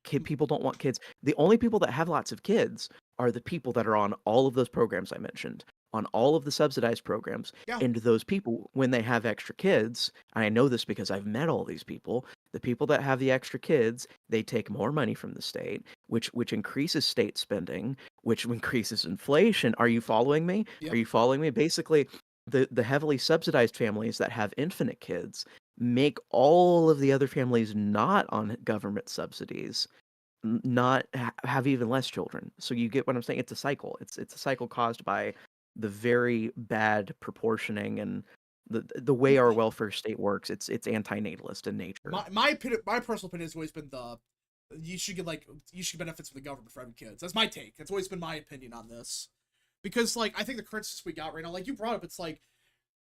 People don't want kids. The only people that have lots of kids are the people that are on all of those programs I mentioned, on all of the subsidized programs. Yeah. And those people, when they have extra kids, and I know this because I've met all these people, the people that have the extra kids, they take more money from the state, which increases state spending, which increases inflation. Are you following me? Yep. Are you following me? Basically, the heavily subsidized families that have infinite kids make all of the other families not on government subsidies not have even less children. So you get what I'm saying? It's a cycle. It's a cycle caused by the very bad proportioning and the way our welfare state works. It's antinatalist in nature. My opinion, my personal opinion has always been you should get benefits from the government for having kids. That's my take. That's always been my opinion on this, because like I think the current system we got right now, like you brought up, it's like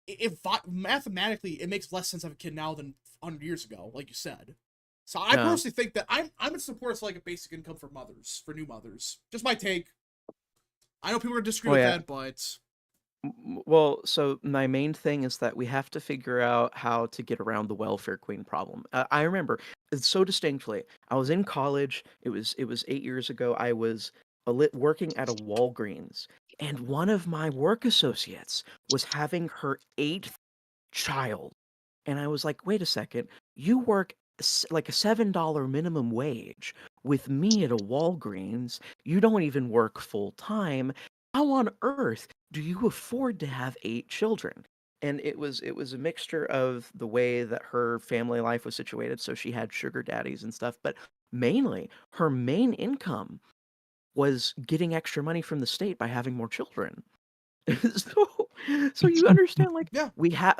if mathematically it makes less sense to have a kid now than 100 years ago, like you said. So I personally think that I'm in support of like a basic income for new mothers. Just my take. I know people are gonna disagree with that, but well, so my main thing is that we have to figure out how to get around the welfare queen problem. I remember so distinctly. I was in college. It was 8 years ago. I was working at a Walgreens, and one of my work associates was having her 8th child, and I was like, "Wait a second, you work like a $7 minimum wage with me at a Walgreens. You don't even work full time. How on earth do you afford to have 8 children?" And it was a mixture of the way that her family life was situated. So she had sugar daddies and stuff, but mainly her main income was getting extra money from the state by having more children. so so you understand, like, yeah,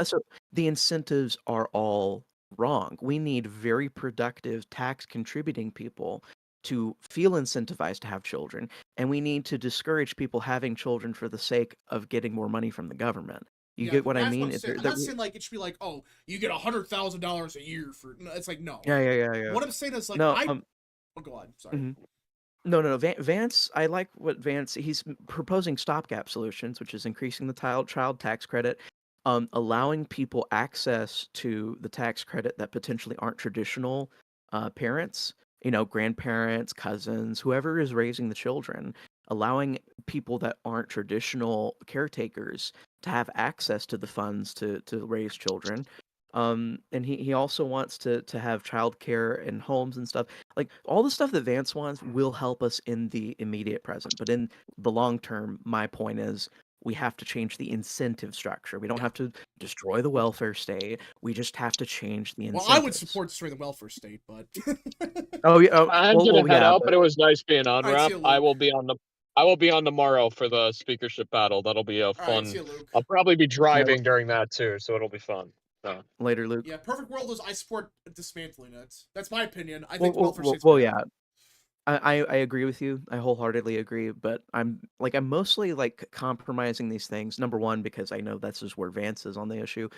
so the incentives are all wrong. We need very productive tax contributing people to feel incentivized to have children, and we need to discourage people having children for the sake of getting more money from the government. You get what I that's mean? what I'm saying. I'm not saying like it should be like, oh, you get $100,000 a year for. No, it's like no. Yeah. What I'm saying is like No, oh, go on. Sorry. mhm. No. Vance, I like what he's proposing stopgap solutions, which is increasing the child tax credit, allowing people access to the tax credit that potentially aren't traditional parents, grandparents, cousins, whoever is raising the children, allowing people that aren't traditional caretakers to have access to the funds to raise children. And he also wants to have childcare and homes and stuff. Like all the stuff that Vance wants will help us in the immediate present, but in the long term, my point is we have to change the incentive structure. We don't have to destroy the welfare state. We just have to change the incentives. Well, I would support destroying the welfare state, but oh yeah, I'm gonna head out, but it was nice being on, All right, Rap. see you, I Luke. will be on tomorrow for the speakership battle. That'll be a All fun. right, see you, Luke. I'll probably be driving during that too, so it'll be fun. So. Later, Luke. Yeah, perfect world is I support dismantling it. That's my opinion. I think welfare state's well, bad. yeah. I agree with you. I wholeheartedly agree, but I'm mostly like compromising these things. Number one, because I know that's just where Vance is on the issue.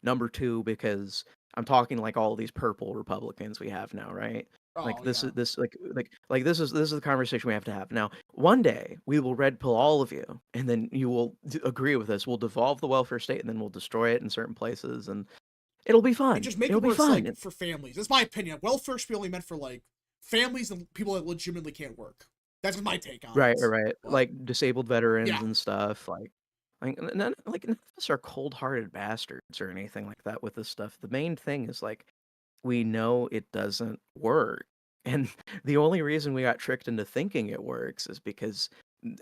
Number two, because I'm talking like all these purple Republicans we have now, right? Like Oh, this yeah. is this like this is the conversation we have to have. Now, one day we will red pill all of you, and then you will agree with us. We'll devolve the welfare state, and then we'll destroy it in certain places, and it'll be fun. And just make It'll it where be it's fun. like for families. That's my opinion. Welfare should be only meant for like families and people that legitimately can't work. That's my take on Right, it. right. But, Like disabled veterans Yeah. and stuff. None of us are cold-hearted bastards or anything like that with this stuff. The main thing is like we know it doesn't work. And the only reason we got tricked into thinking it works is because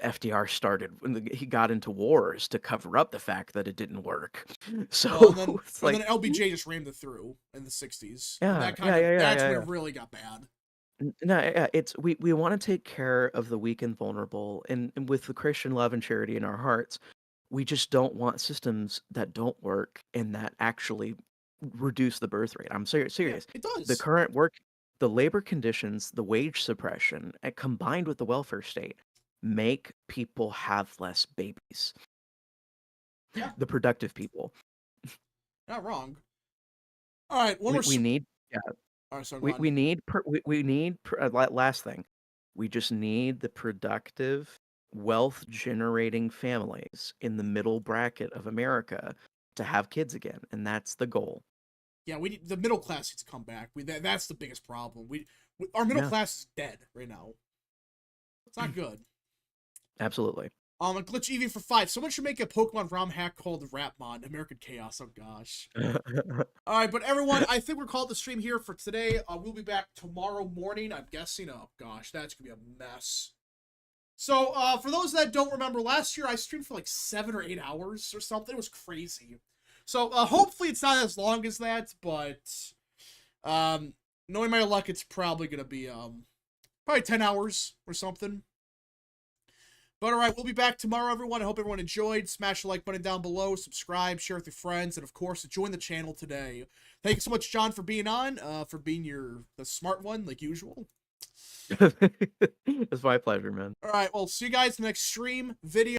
FDR started when he got into wars to cover up the fact that it didn't work. So well, and then it's like LBJ just rammed it through in the 60s. And yeah, that kind of that's when yeah. it really got bad. No, yeah, it's we want to take care of the weak and vulnerable, and with the Christian love and charity in our hearts, we just don't want systems that don't work and that actually reduce the birth rate. I'm Yeah, serious. it The does. current the labor conditions, the wage suppression, combined with the welfare state, make people have less babies. Yeah. The productive people. Not wrong. All right, one more. We need yeah. All right, sorry, go We on. we need we need last thing. We just need the productive, wealth generating families in the middle bracket of America to have kids again, and that's the goal. Yeah, we need the middle class needs to come back. That's the biggest problem. Our middle Yeah, class is dead right now. It's not good. absolutely. A glitch EV for 5. Someone should make a Pokemon ROM hack called Rapmon American Chaos. Oh gosh. All right, but everyone, I think we're called the stream here for today. We'll be back tomorrow morning. I'm guessing. Oh gosh, that's gonna be a mess. So, for those that don't remember, last year I streamed for like 7 or 8 hours or something. It was crazy. So, hopefully it's not as long as that, but knowing my luck, it's probably gonna be probably 10 hours or something. But all right, we'll be back tomorrow, everyone. I hope everyone enjoyed. Smash the like button down below, subscribe, share with your friends, and of course, join the channel today. Thank you so much, John, for being on, for being the smart one, like usual. It's my pleasure, man. All right, well, see you guys in the next stream, video.